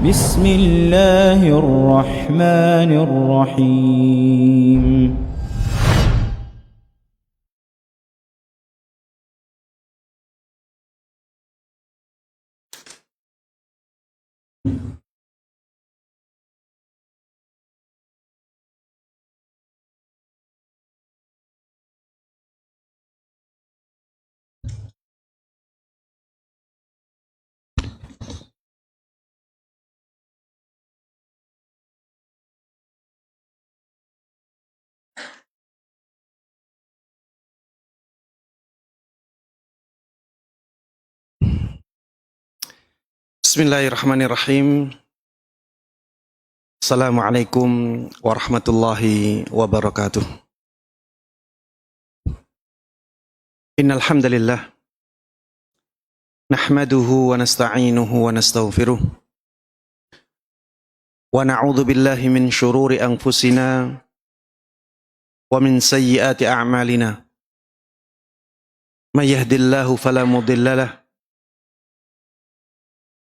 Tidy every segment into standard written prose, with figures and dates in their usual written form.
بسم الله الرحمن الرحيم. Bismillahirrahmanirrahim. Assalamualaikum warahmatullahi wabarakatuh. Innal hamdalillah nahmaduhu wa nasta'inuhu wa nastaghfiruh wa na'udzu billahi min syururi anfusina wa min sayyiati a'malina. May yahdihillahu fala mudilla lahu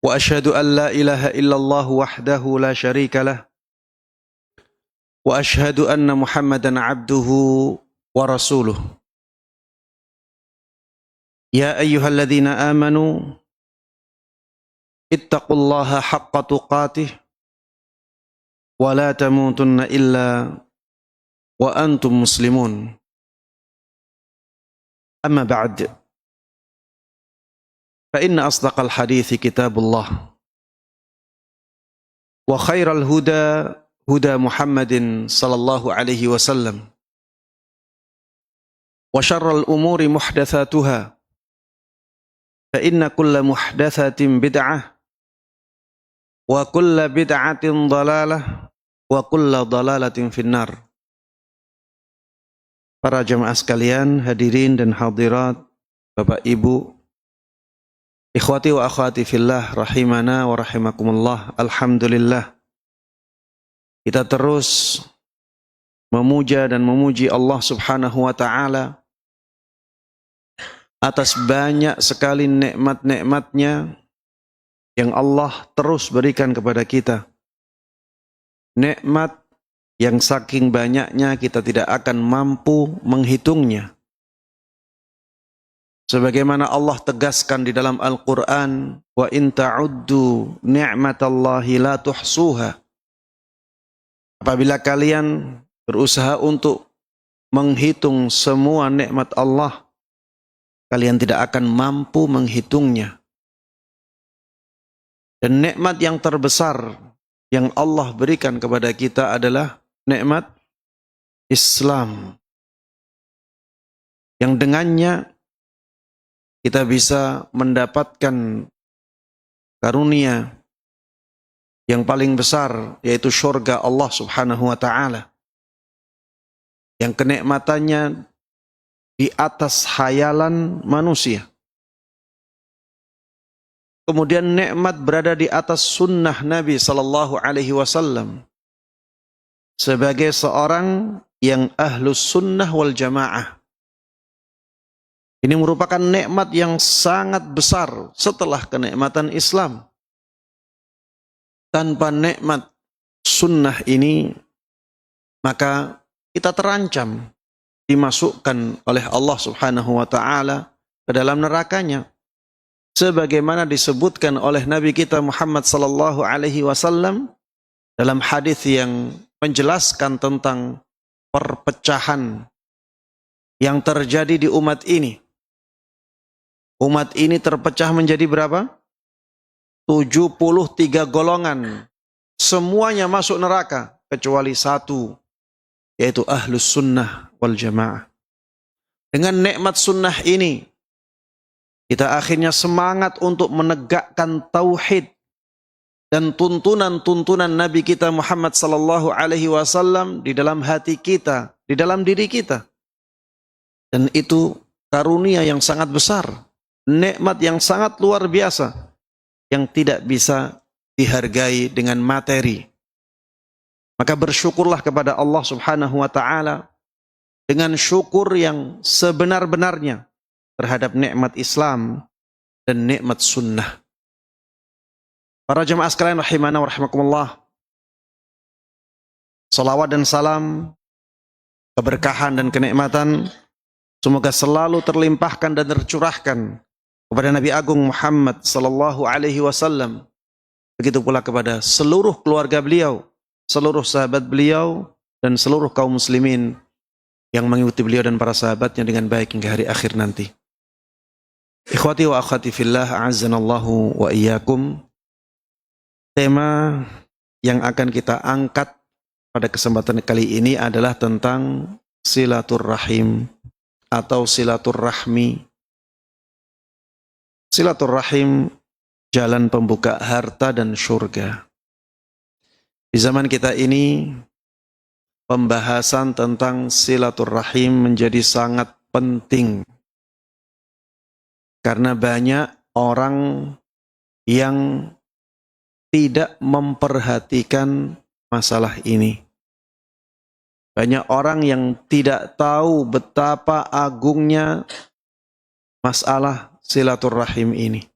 wa asyhadu an la ilaha illallah wahdahu la syarika lah wa asyhadu anna Muhammadan abduhu wa rasuluh. Ya ayyuhalladzina amanu ittaqullaha haqqa tuqatih wa la tamutunna illa wa antum muslimun. Amma ba'd. Fa inna asdaqal hadithi kitabullah wa khairal huda huda Muhammadin sallallahu alaihi wasallam wa syarral umuri muhdatsatuha fa inna kulla muhdatsatin bid'ah wa kulla bid'atin dhalalah wa kulla dhalalatin finnar. Para jemaah sekalian, hadirin dan hadirat, Bapak Ibu, ikhwati wa akhwati fillah, rahimana wa rahimakumullah. Alhamdulillah, kita terus memuja dan memuji Allah subhanahu wa ta'ala atas banyak sekali nikmat-nikmatnya yang Allah terus berikan kepada kita. Nikmat yang saking banyaknya kita tidak akan mampu menghitungnya. Sebagaimana Allah tegaskan di dalam Al-Quran, wa in ta'uddu ni'matallahi la tuhsuha. Apabila kalian berusaha untuk menghitung semua nikmat Allah, kalian tidak akan mampu menghitungnya. Dan nikmat yang terbesar yang Allah berikan kepada kita adalah nikmat Islam, yang dengannya kita bisa mendapatkan karunia yang paling besar, yaitu syurga Allah subhanahu wa ta'ala, yang kenikmatannya di atas khayalan manusia. Kemudian nikmat berada di atas sunnah Nabi sallallahu alaihi wasallam sebagai seorang yang ahlus sunnah wal jamaah. Ini merupakan nikmat yang sangat besar setelah kenikmatan Islam. Tanpa nikmat sunnah ini, maka kita terancam dimasukkan oleh Allah subhanahu wa ta'ala ke dalam nerakanya. Sebagaimana disebutkan oleh Nabi kita Muhammad sallallahu alaihi wasallam dalam hadis yang menjelaskan tentang perpecahan yang terjadi di umat ini. Umat ini terpecah menjadi berapa? 73 golongan. Semuanya masuk neraka kecuali satu, yaitu ahlus sunnah wal jamaah. Dengan nikmat sunnah ini, kita akhirnya semangat untuk menegakkan tauhid dan tuntunan-tuntunan Nabi kita Muhammad sallallahu alaihi wasallam di dalam hati kita, di dalam diri kita. Dan itu karunia yang sangat besar, nikmat yang sangat luar biasa, yang tidak bisa dihargai dengan materi. Maka bersyukurlah kepada Allah subhanahu wa ta'ala dengan syukur yang sebenar-benarnya terhadap nikmat Islam dan nikmat sunnah. Para jemaah sekalian rahimana wa rahimakumullah. Salawat dan salam, keberkahan dan kenikmatan semoga selalu terlimpahkan dan tercurahkan kepada Nabi Agung Muhammad sallallahu alaihi wasallam. Begitu pula kepada seluruh keluarga beliau, seluruh sahabat beliau, dan seluruh kaum muslimin yang mengikuti beliau dan para sahabatnya dengan baik hingga hari akhir nanti. Ikhwati wa akhwati fillah, a'azzanallahu wa iyyakum. Tema yang akan kita angkat pada kesempatan kali ini adalah tentang silaturrahim atau silaturrahmi. Silaturrahim, jalan pembuka harta dan surga. Di zaman kita ini, pembahasan tentang silaturrahim menjadi sangat penting. Karena banyak orang yang tidak memperhatikan masalah ini. Banyak orang yang tidak tahu betapa agungnya masalah silaturrahim ini.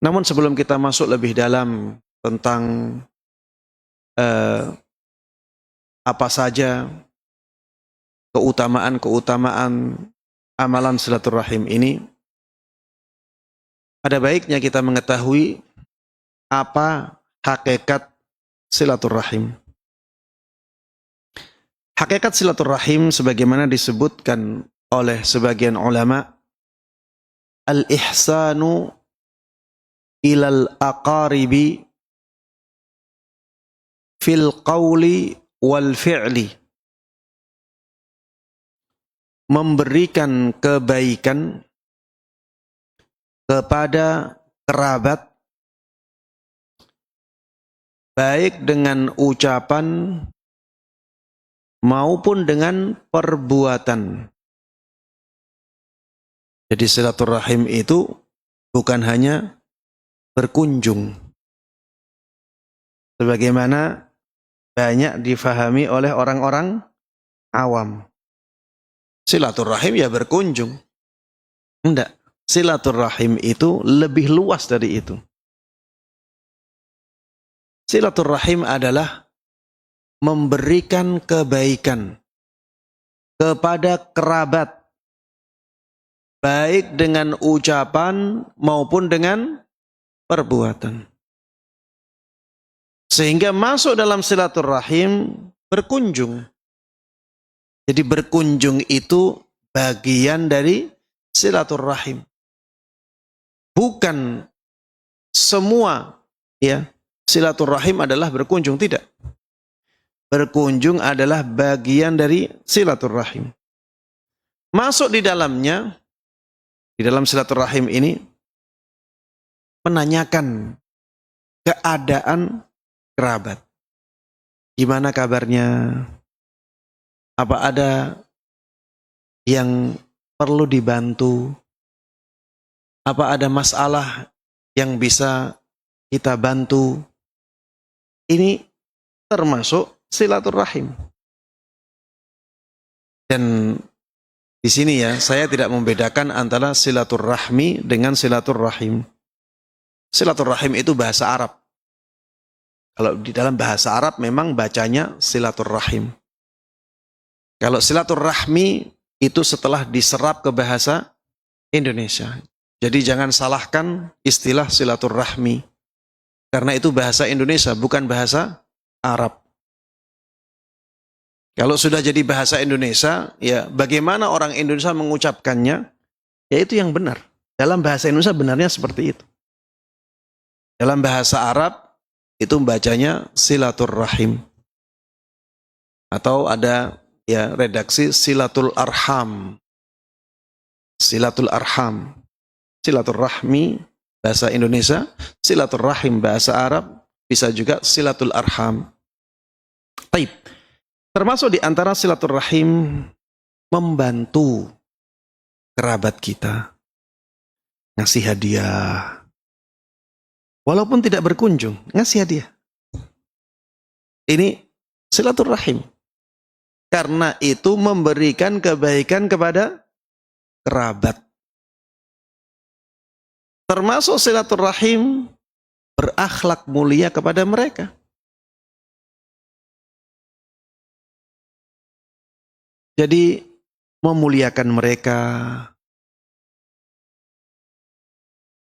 Namun sebelum kita masuk lebih dalam tentang apa saja keutamaan-keutamaan amalan silaturrahim ini, ada baiknya kita mengetahui apa hakikat silaturrahim. Hakikat silaturrahim sebagaimana disebutkan oleh sebagian ulama, al-ihsanu ilal aqaribi fil qawli wal fi'li. Memberikan kebaikan kepada kerabat, baik dengan ucapan maupun dengan perbuatan. Jadi silaturrahim itu bukan hanya berkunjung, sebagaimana banyak difahami oleh orang-orang awam. Silaturrahim ya berkunjung. Enggak. Silaturrahim itu lebih luas dari itu. Silaturrahim adalah memberikan kebaikan kepada kerabat, baik dengan ucapan maupun dengan perbuatan. Sehingga masuk dalam silaturrahim berkunjung. Jadi berkunjung itu bagian dari silaturrahim. Bukan semua ya silaturrahim adalah berkunjung, tidak. Berkunjung adalah bagian dari silaturrahim. Masuk di dalamnya, di dalam silaturrahim ini, menanyakan keadaan kerabat. Gimana kabarnya? Apa ada yang perlu dibantu? Apa ada masalah yang bisa kita bantu? Ini termasuk silaturrahim. Dan di sini ya, saya tidak membedakan antara silaturrahmi dengan silaturrahim. Silaturrahim itu bahasa Arab. Kalau di dalam bahasa Arab memang bacanya silaturrahim. Kalau silaturrahmi itu setelah diserap ke bahasa Indonesia. Jadi jangan salahkan istilah silaturrahmi. Karena itu bahasa Indonesia, bukan bahasa Arab. Kalau sudah jadi bahasa Indonesia, ya bagaimana orang Indonesia mengucapkannya, ya itu yang benar. Dalam bahasa Indonesia benarnya seperti itu. Dalam bahasa Arab, itu membacanya silaturrahim. Atau ada ya redaksi silatul arham. Silatul arham. Silaturrahmi bahasa Indonesia, silaturrahim bahasa Arab, bisa juga silatul arham. Baik. Termasuk di antara silaturrahim membantu kerabat kita. Ngasih hadiah. Walaupun tidak berkunjung, ngasih hadiah. Ini silaturrahim. Karena itu memberikan kebaikan kepada kerabat. Termasuk silaturahim berakhlak mulia kepada mereka. Jadi memuliakan mereka,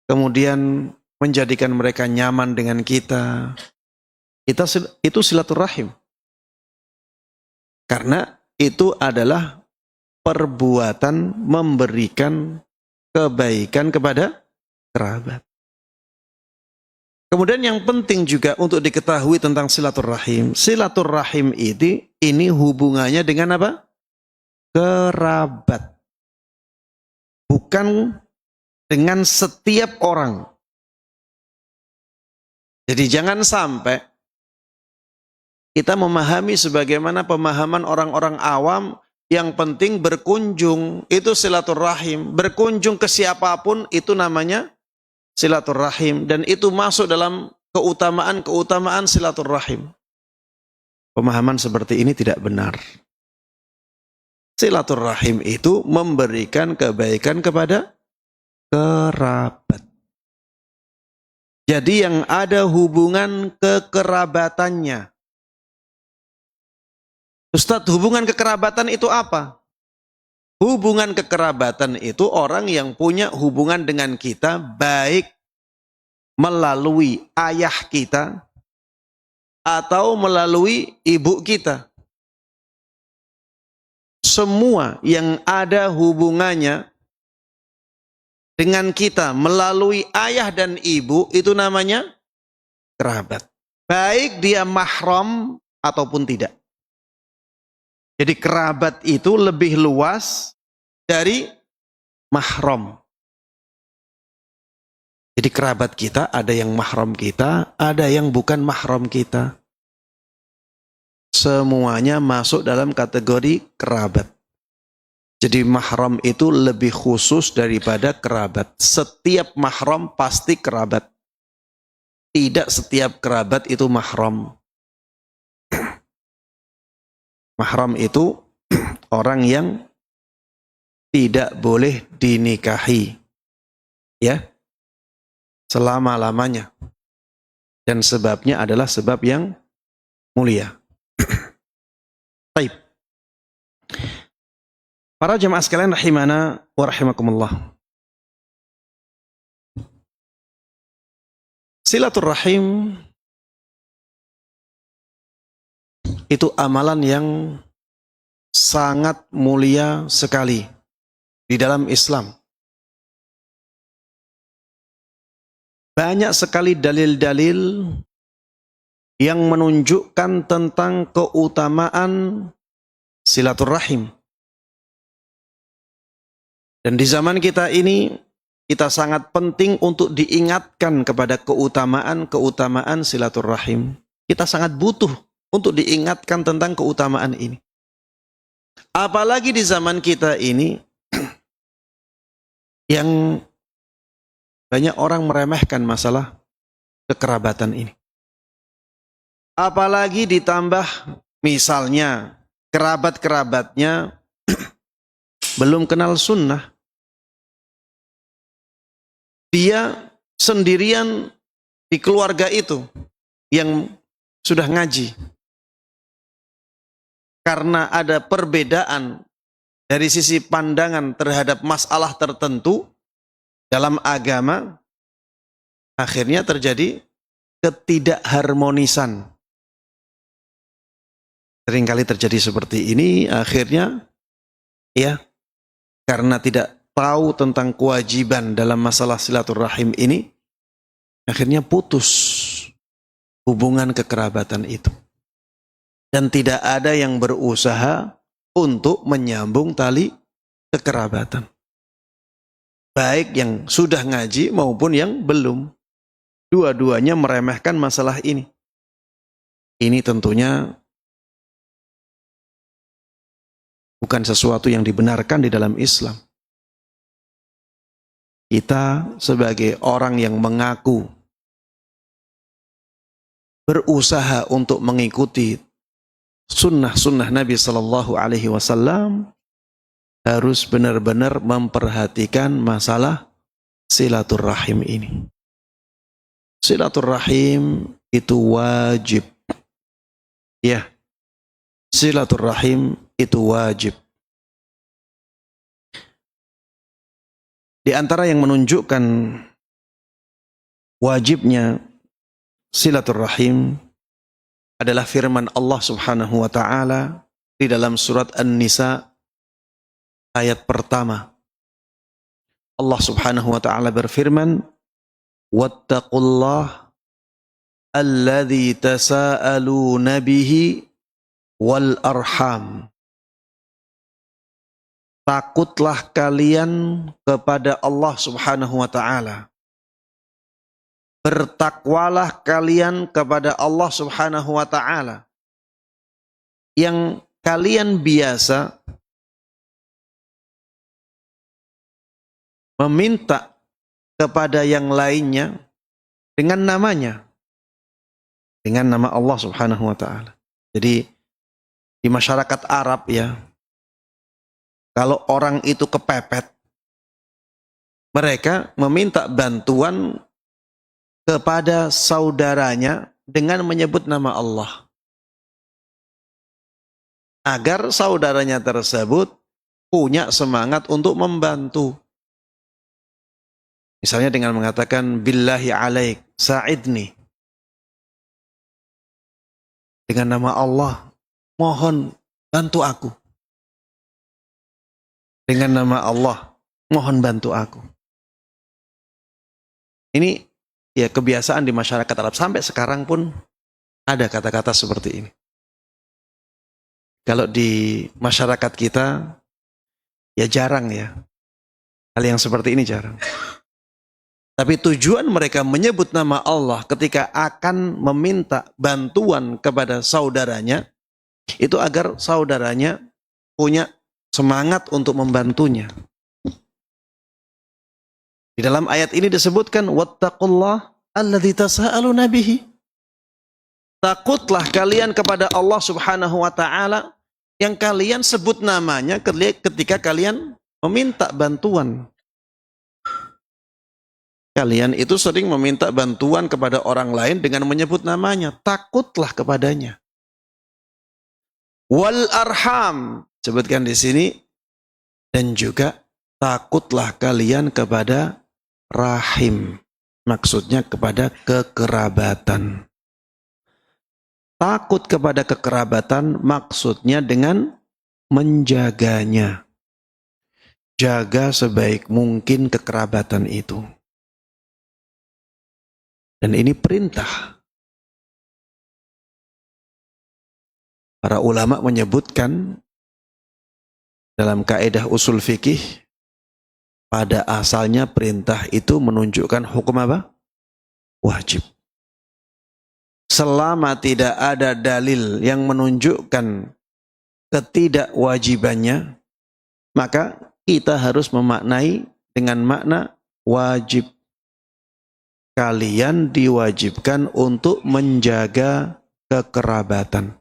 kemudian menjadikan mereka nyaman dengan kita, itu silaturahim. Karena itu adalah perbuatan memberikan kebaikan kepada kerabat. Kemudian yang penting juga untuk diketahui tentang silaturahim. Silaturahim ini hubungannya dengan apa? Kerabat. Bukan dengan setiap orang. Jadi jangan sampai kita memahami sebagaimana pemahaman orang-orang awam, yang penting berkunjung, itu silaturahim. Berkunjung ke siapapun itu namanya silaturahim. Dan itu masuk dalam keutamaan silaturahim. Pemahaman seperti ini tidak benar. Silaturahim itu memberikan kebaikan kepada kerabat. Jadi yang ada hubungan kekerabatannya. Ustadz, hubungan kekerabatan itu apa? Hubungan kekerabatan itu orang yang punya hubungan dengan kita baik melalui ayah kita atau melalui ibu kita. Semua yang ada hubungannya dengan kita melalui ayah dan ibu itu namanya kerabat. Baik dia mahram ataupun tidak. Jadi kerabat itu lebih luas dari mahram. Jadi kerabat kita ada yang mahram kita, ada yang bukan mahram kita. Semuanya masuk dalam kategori kerabat. Jadi mahram itu lebih khusus daripada kerabat. Setiap mahram pasti kerabat. Tidak setiap kerabat itu mahram. Mahram itu orang yang tidak boleh dinikahi. Ya. Selama-lamanya. Dan sebabnya adalah sebab yang mulia. Baik. Para jemaah sekalian rahimana wa rahimakumullah. Silaturahim itu amalan yang sangat mulia sekali di dalam Islam. Banyak sekali dalil-dalil yang menunjukkan tentang keutamaan silaturahim. Dan di zaman kita ini, kita sangat penting untuk diingatkan kepada keutamaan silaturahim. Kita sangat butuh untuk diingatkan tentang keutamaan ini. Apalagi di zaman kita ini, yang banyak orang meremehkan masalah kekerabatan ini. Apalagi ditambah misalnya kerabat-kerabatnya belum kenal sunnah. Dia sendirian di keluarga itu yang sudah ngaji. Karena ada perbedaan dari sisi pandangan terhadap masalah tertentu dalam agama, akhirnya terjadi ketidakharmonisan. Seringkali terjadi seperti ini, akhirnya ya, karena tidak tahu tentang kewajiban dalam masalah silaturahim ini, akhirnya putus hubungan kekerabatan itu. Dan tidak ada yang berusaha untuk menyambung tali kekerabatan. Baik yang sudah ngaji maupun yang belum. Dua-duanya meremehkan masalah ini. Ini tentunya bukan sesuatu yang dibenarkan di dalam Islam. Kita sebagai orang yang mengaku berusaha untuk mengikuti sunnah-sunnah Nabi Sallallahu Alaihi Wasallam harus benar-benar memperhatikan masalah silaturrahim ini. Silaturrahim itu wajib. Ya, silaturrahim itu wajib. Di antara yang menunjukkan wajibnya silaturrahim adalah firman Allah Subhanahu wa taala di dalam surat An-Nisa ayat pertama. Allah Subhanahu wa taala berfirman, "Wattaqullah alladzi tasaaluna bihi wal arham." Takutlah kalian kepada Allah Subhanahu wa taala. Bertakwalah kalian kepada Allah Subhanahu wa taala. Yang kalian biasa meminta kepada yang lainnya dengan namanya. Dengan nama Allah Subhanahu wa taala. Jadi di masyarakat Arab ya, kalau orang itu kepepet, mereka meminta bantuan kepada saudaranya dengan menyebut nama Allah. Agar saudaranya tersebut punya semangat untuk membantu. Misalnya dengan mengatakan, Billahi alaik, sa'idni. Dengan nama Allah, mohon bantu aku. Dengan nama Allah, mohon bantu aku. Ini ya kebiasaan di masyarakat Arab. Sampai sekarang pun ada kata-kata seperti ini. Kalau di masyarakat kita, ya jarang ya. Hal yang seperti ini jarang. Tapi tujuan mereka menyebut nama Allah ketika akan meminta bantuan kepada saudaranya, itu agar saudaranya punya semangat untuk membantunya. Di dalam ayat ini disebutkan wattaqullah alladzi tasaaluna bihi. Takutlah kalian kepada Allah Subhanahu wa taala yang kalian sebut namanya ketika kalian meminta bantuan. Kalian itu sering meminta bantuan kepada orang lain dengan menyebut namanya. Takutlah kepadanya. Wal arham, sebutkan di sini, dan juga takutlah kalian kepada rahim. Maksudnya kepada kekerabatan. Takut kepada kekerabatan maksudnya dengan menjaganya. Jaga sebaik mungkin kekerabatan itu. Dan ini perintah. Para ulama menyebutkan dalam kaidah usul fikih, pada asalnya perintah itu menunjukkan hukum apa? Wajib. Selama tidak ada dalil yang menunjukkan ketidakwajibannya, maka kita harus memaknai dengan makna wajib. Kalian diwajibkan untuk menjaga kekerabatan.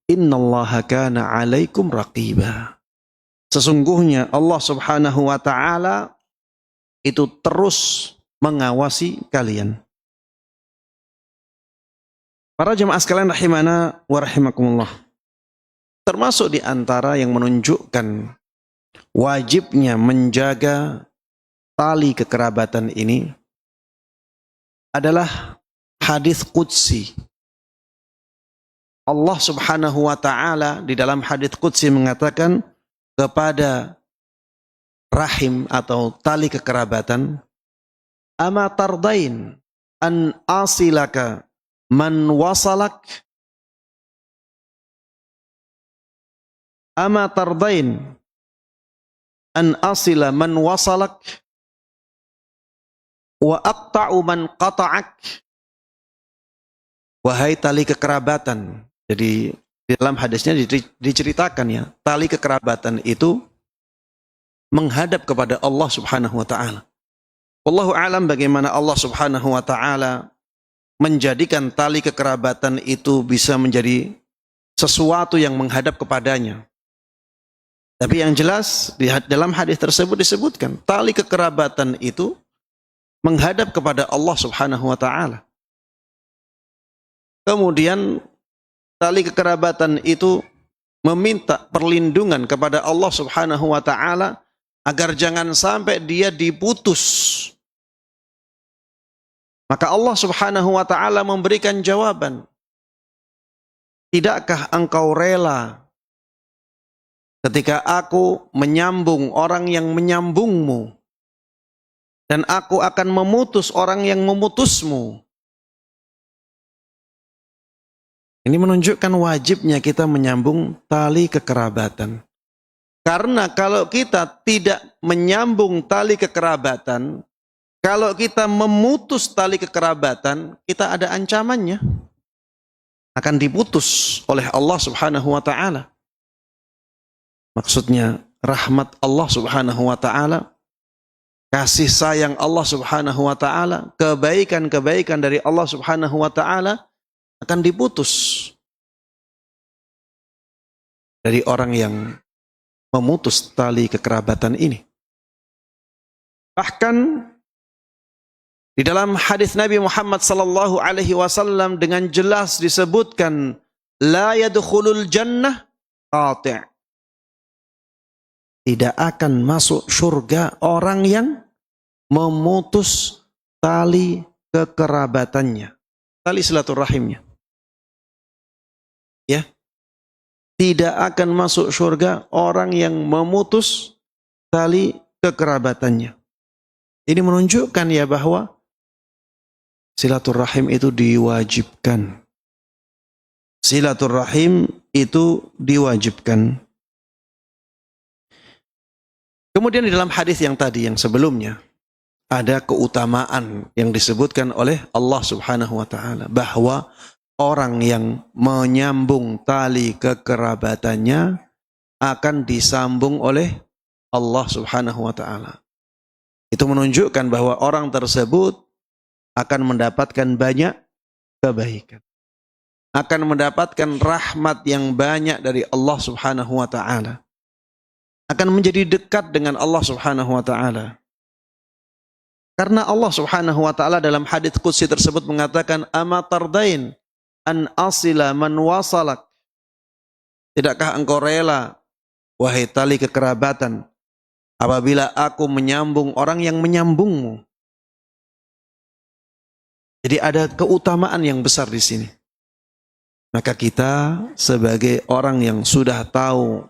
Innallaha kana 'alaikum raqiba. Sesungguhnya Allah Subhanahu wa taala itu terus mengawasi kalian. Para jemaah sekalian rahimana wa rahimakumullah. Termasuk di antara yang menunjukkan wajibnya menjaga tali kekerabatan ini adalah hadis qudsi. Allah Subhanahu wa taala di dalam hadis qudsi mengatakan kepada rahim atau tali kekerabatan, ama tardain an asilaka man wasalak, ama tardain an asila man wasalak wa aqta'u man qata'ak. Wahai tali kekerabatan. Jadi di dalam hadisnya diceritakan ya, tali kekerabatan itu menghadap kepada Allah Subhanahu wa taala. Wallahu a'lam bagaimana Allah Subhanahu wa taala menjadikan tali kekerabatan itu bisa menjadi sesuatu yang menghadap kepadanya. Tapi yang jelas dalam hadis tersebut disebutkan tali kekerabatan itu menghadap kepada Allah Subhanahu wa taala. Kemudian tali kekerabatan itu meminta perlindungan kepada Allah Subhanahu wa taala agar jangan sampai dia diputus. Maka Allah Subhanahu wa taala memberikan jawaban. Tidakkah engkau rela ketika aku menyambung orang yang menyambungmu, dan aku akan memutus orang yang memutusmu? Ini menunjukkan wajibnya kita menyambung tali kekerabatan. Karena kalau kita tidak menyambung tali kekerabatan, kalau kita memutus tali kekerabatan, kita ada ancamannya. Akan diputus oleh Allah Subhanahu wa taala. Maksudnya rahmat Allah Subhanahu wa taala, kasih sayang Allah Subhanahu wa taala, kebaikan-kebaikan dari Allah Subhanahu wa taala akan diputus dari orang yang memutus tali kekerabatan ini. Bahkan di dalam hadis Nabi Muhammad sallallahu alaihi wasallam dengan jelas disebutkan la yadkhulul jannah qati'. Tidak akan masuk surga orang yang memutus tali kekerabatannya, tali silaturahimnya. Ya. Tidak akan masuk surga orang yang memutus tali kekerabatannya. Ini menunjukkan ya bahwa silaturahim itu diwajibkan. Silaturahim itu diwajibkan. Kemudian di dalam hadis yang tadi, yang sebelumnya, ada keutamaan yang disebutkan oleh Allah Subhanahu wa taala bahwa orang yang menyambung tali kekerabatannya akan disambung oleh Allah Subhanahu wa taala. Itu menunjukkan bahwa orang tersebut akan mendapatkan banyak kebaikan. Akan mendapatkan rahmat yang banyak dari Allah Subhanahu wa taala. Akan menjadi dekat dengan Allah Subhanahu wa taala. Karena Allah Subhanahu wa taala dalam hadits qudsi tersebut mengatakan, "Ama tardain an asila man wasalak." Tidakkah engkau rela, wahai tali kekerabatan, apabila aku menyambung orang yang menyambungmu? Jadi ada keutamaan yang besar di sini. Maka kita sebagai orang yang sudah tahu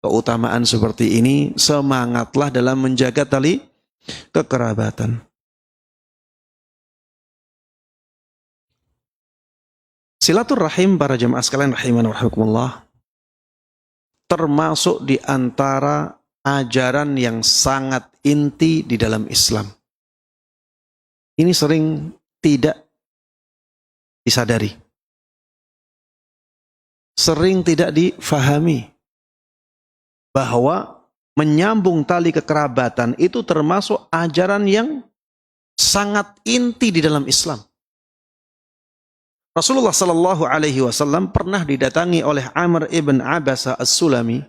keutamaan seperti ini, semangatlah dalam menjaga tali kekerabatan. Silaturahim para jemaah sekalian rahiman wa rahimakumullah, termasuk di antara ajaran yang sangat inti di dalam Islam. Ini sering tidak disadari, sering tidak difahami, bahwa menyambung tali kekerabatan itu termasuk ajaran yang sangat inti di dalam Islam. Rasulullah sallallahu alaihi wasallam pernah didatangi oleh Amr ibn Abasa as-Sulami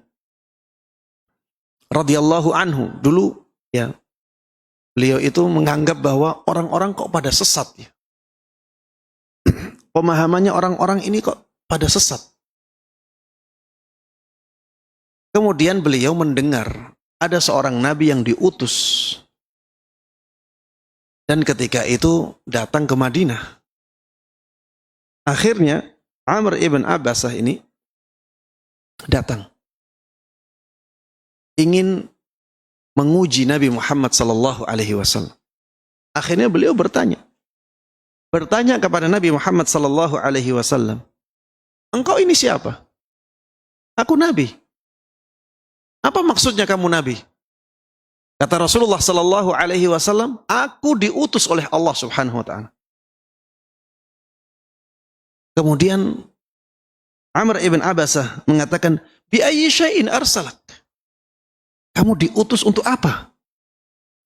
radhiyallahu anhu. Dulu ya, beliau itu menganggap bahwa orang-orang kok pada sesat ya. Pemahamannya orang-orang ini kok pada sesat. Kemudian beliau mendengar ada seorang nabi yang diutus. Dan ketika itu datang ke Madinah. Akhirnya Amr ibn Abbasah ini datang. Ingin menguji Nabi Muhammad sallallahu alaihi wasallam. Akhirnya beliau bertanya kepada Nabi Muhammad sallallahu alaihi wasallam, "Engkau ini siapa?" "Aku nabi." "Apa maksudnya kamu nabi?" Kata Rasulullah sallallahu alaihi wasallam, "Aku diutus oleh Allah Subhanahu wa taala." Kemudian Amr ibn Abasah mengatakan, "Bi ayyi syai'in arsalak?" Kamu diutus untuk apa?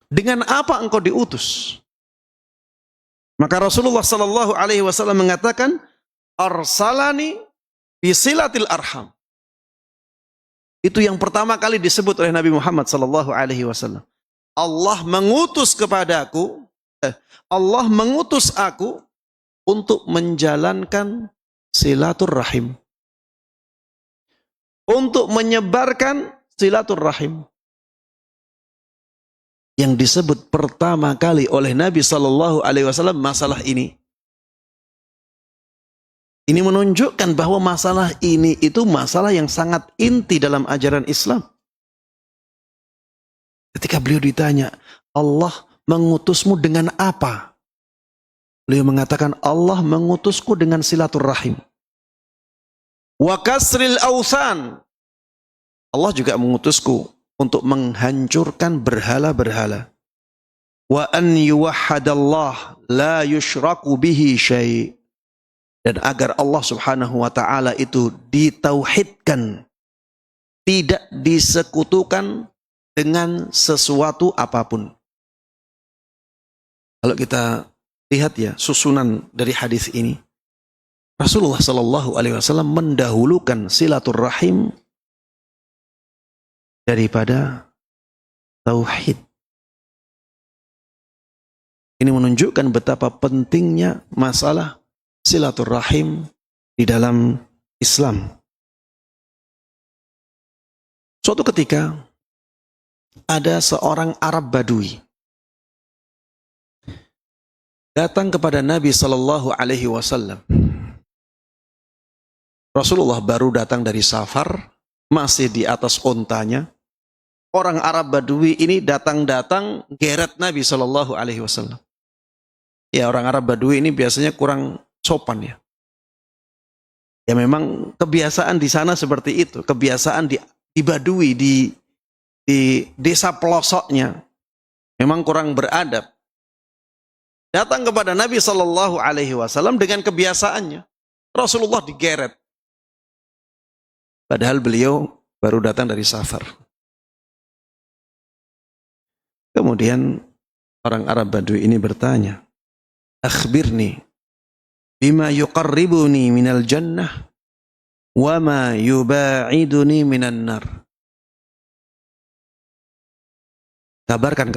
Dengan apa engkau diutus? Maka Rasulullah sallallahu alaihi wasallam mengatakan, "Arsalani bi silatil arham." Itu yang pertama kali disebut oleh Nabi Muhammad sallallahu alaihi wasallam. Allah mengutus kepadaku, Allah mengutus aku untuk menjalankan silaturrahim. Untuk menyebarkan silaturrahim. Yang disebut pertama kali oleh Nabi sallallahu alaihi wasallam masalah ini. Ini menunjukkan bahwa masalah ini itu masalah yang sangat inti dalam ajaran Islam. Ketika beliau ditanya, Allah mengutusmu dengan apa? Beliau mengatakan, Allah mengutusku dengan silaturrahim. Wa kasril awsan. Allah juga mengutusku untuk menghancurkan berhala-berhala. Wa an yuwahhadallah la yushraku bihi syai'. Dan agar Allah subhanahu wa ta'ala itu ditauhidkan, tidak disekutukan dengan sesuatu apapun. Kalau kita lihat ya susunan dari hadis ini, Rasulullah sallallahu alaihi wasallam mendahulukan silaturrahim daripada tauhid. Ini menunjukkan betapa pentingnya masalah silaturrahim di dalam Islam. Suatu ketika ada seorang Arab Badui datang kepada Nabi sallallahu alaihi wasallam. Rasulullah baru datang dari safar, masih di atas ontanya. Orang Arab Badui ini datang-datang geret Nabi sallallahu alaihi wasallam. Ya, orang Arab Badui ini biasanya kurang sopan ya. Ya memang kebiasaan di sana seperti itu. Kebiasaan di Badui, di desa pelosoknya memang kurang beradab. Datang kepada Nabi sallallahu alaihi wasallam dengan kebiasaannya. Rasulullah digeret. Padahal beliau baru datang dari safar. Kemudian orang Arab Badui ini bertanya, "Akhbirni bima yuqarribuni minal jannah wa ma yuba'iduni minan nar." Kabarkan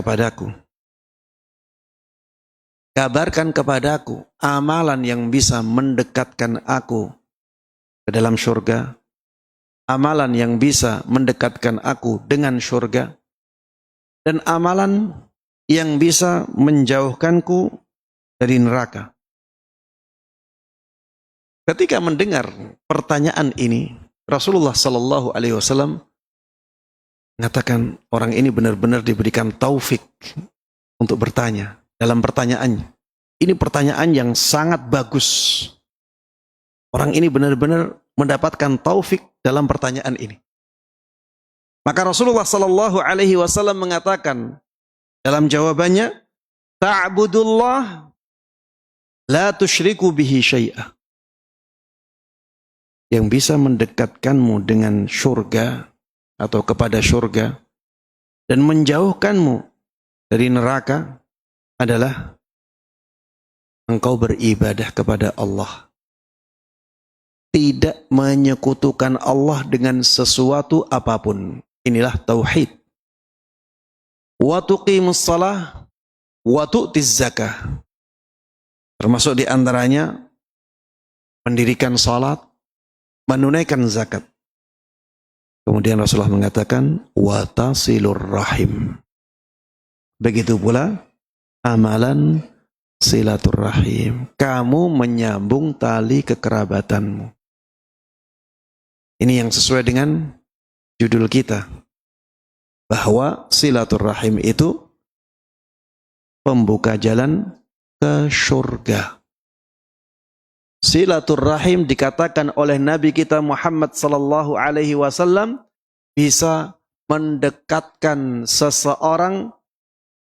kepadaku amalan yang bisa mendekatkan aku ke dalam surga, amalan yang bisa mendekatkan aku dengan surga, dan amalan yang bisa menjauhkanku dari neraka. Ketika mendengar pertanyaan ini, Rasulullah sallallahu alaihi wasallam mengatakan orang ini benar-benar diberikan taufik untuk bertanya dalam pertanyaannya. Ini pertanyaan yang sangat bagus. Orang ini benar-benar mendapatkan taufik dalam pertanyaan ini. Maka Rasulullah sallallahu alaihi wasallam mengatakan dalam jawabannya, ta'budullah la tusyriku bihi syai'ah. Yang bisa mendekatkanmu dengan surga atau kepada surga dan menjauhkanmu dari neraka adalah engkau beribadah kepada Allah. Tidak menyekutukan Allah dengan sesuatu apapun. Inilah tauhid. Wa tuqimus shalah wa tu'tiz zakah. Termasuk di antaranya mendirikan salat, menunaikan zakat. Kemudian Rasulullah mengatakan wa tasilur rahim. Begitu pula amalan silaturrahim. Kamu menyambung tali kekerabatanmu. Ini yang sesuai dengan judul kita. Bahwa silaturrahim itu pembuka jalan ke surga. Silaturrahim dikatakan oleh Nabi kita Muhammad sallallahu alaihi wasallam bisa mendekatkan seseorang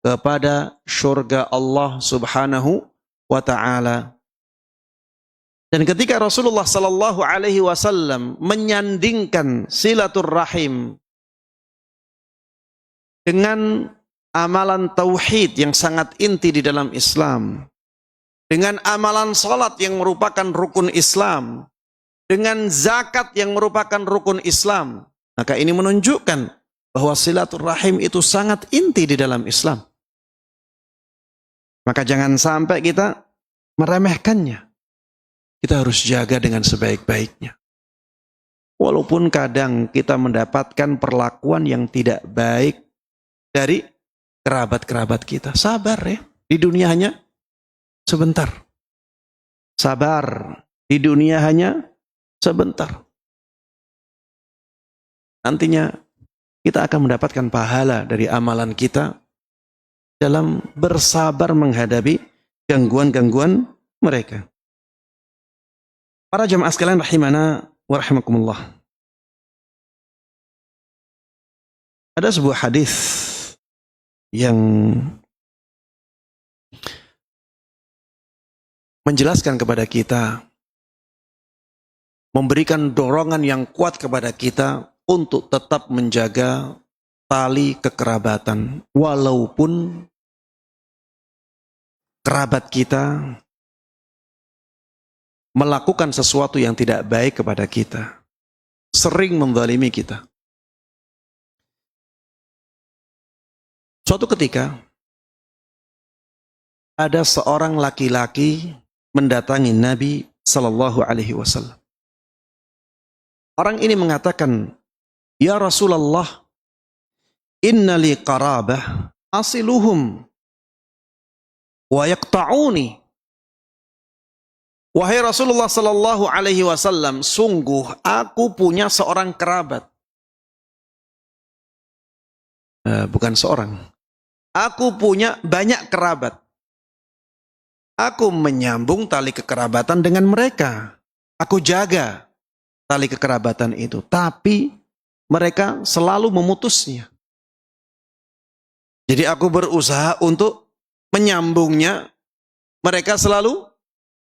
kepada surga Allah subhanahu wa ta'ala. Dan ketika Rasulullah sallallahu alaihi wasallam menyandingkan silaturrahim dengan amalan tauhid yang sangat inti di dalam Islam, dengan amalan salat yang merupakan rukun Islam, dengan zakat yang merupakan rukun Islam, Maka ini menunjukkan bahwa silaturahim itu sangat inti di dalam Islam. Maka jangan sampai kita meremehkannya. Kita harus jaga dengan sebaik-baiknya. Walaupun kadang kita mendapatkan perlakuan yang tidak baik dari kerabat-kerabat kita. Sabar ya. Di dunia hanya sebentar. Sabar. Di dunia hanya sebentar. Nantinya kita akan mendapatkan pahala dari amalan kita dalam bersabar menghadapi gangguan-gangguan mereka. Para jemaah sekalian rahimana wa rahimakumullah. Ada sebuah hadis yang menjelaskan kepada kita, memberikan dorongan yang kuat kepada kita untuk tetap menjaga tali kekerabatan, walaupun kerabat kita melakukan sesuatu yang tidak baik kepada kita, sering menzalimi kita. Suatu ketika ada seorang laki-laki mendatangi Nabi Sallallahu Alaihi Wasallam. Orang ini mengatakan, "Ya Rasulullah, inna li qarabah asiluhum wa yaqta'uni." Wahai Rasulullah Sallallahu Alaihi Wasallam, sungguh aku punya seorang kerabat. Bukan seorang. Aku punya banyak kerabat. Aku menyambung tali kekerabatan dengan mereka. Aku jaga tali kekerabatan itu. Tapi mereka selalu memutusnya. Jadi aku berusaha untuk menyambungnya. Mereka selalu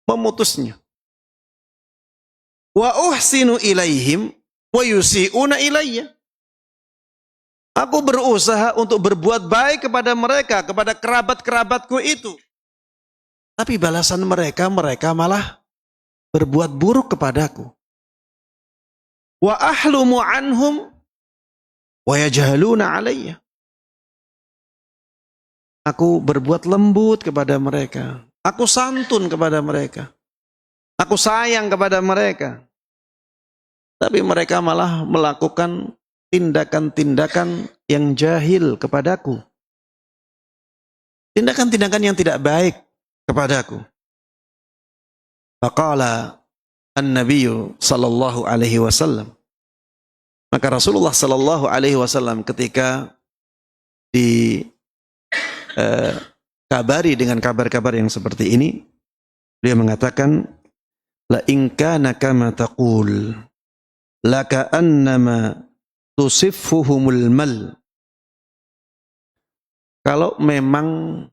memutusnya. Wa uhsinu ilaihim wa yusi'una ilayya. Aku berusaha untuk berbuat baik kepada mereka, kepada kerabat-kerabatku itu. Tapi balasan mereka malah berbuat buruk kepadaku. Wa ahlumu anhum wa yajhaluna alayya. Aku berbuat lembut kepada mereka. Aku santun kepada mereka. Aku sayang kepada mereka. Tapi mereka malah melakukan tindakan-tindakan yang jahil kepadaku. Tindakan-tindakan yang tidak baik kepadaku. Faqala an-nabiyyu sallallahu alaihi wasallam. Maka Rasulullah sallallahu alaihi wasallam ketika kabari dengan kabar-kabar yang seperti ini, dia mengatakan, la in kana kama taqul laka annama tusiffuhumul mal. Kalau memang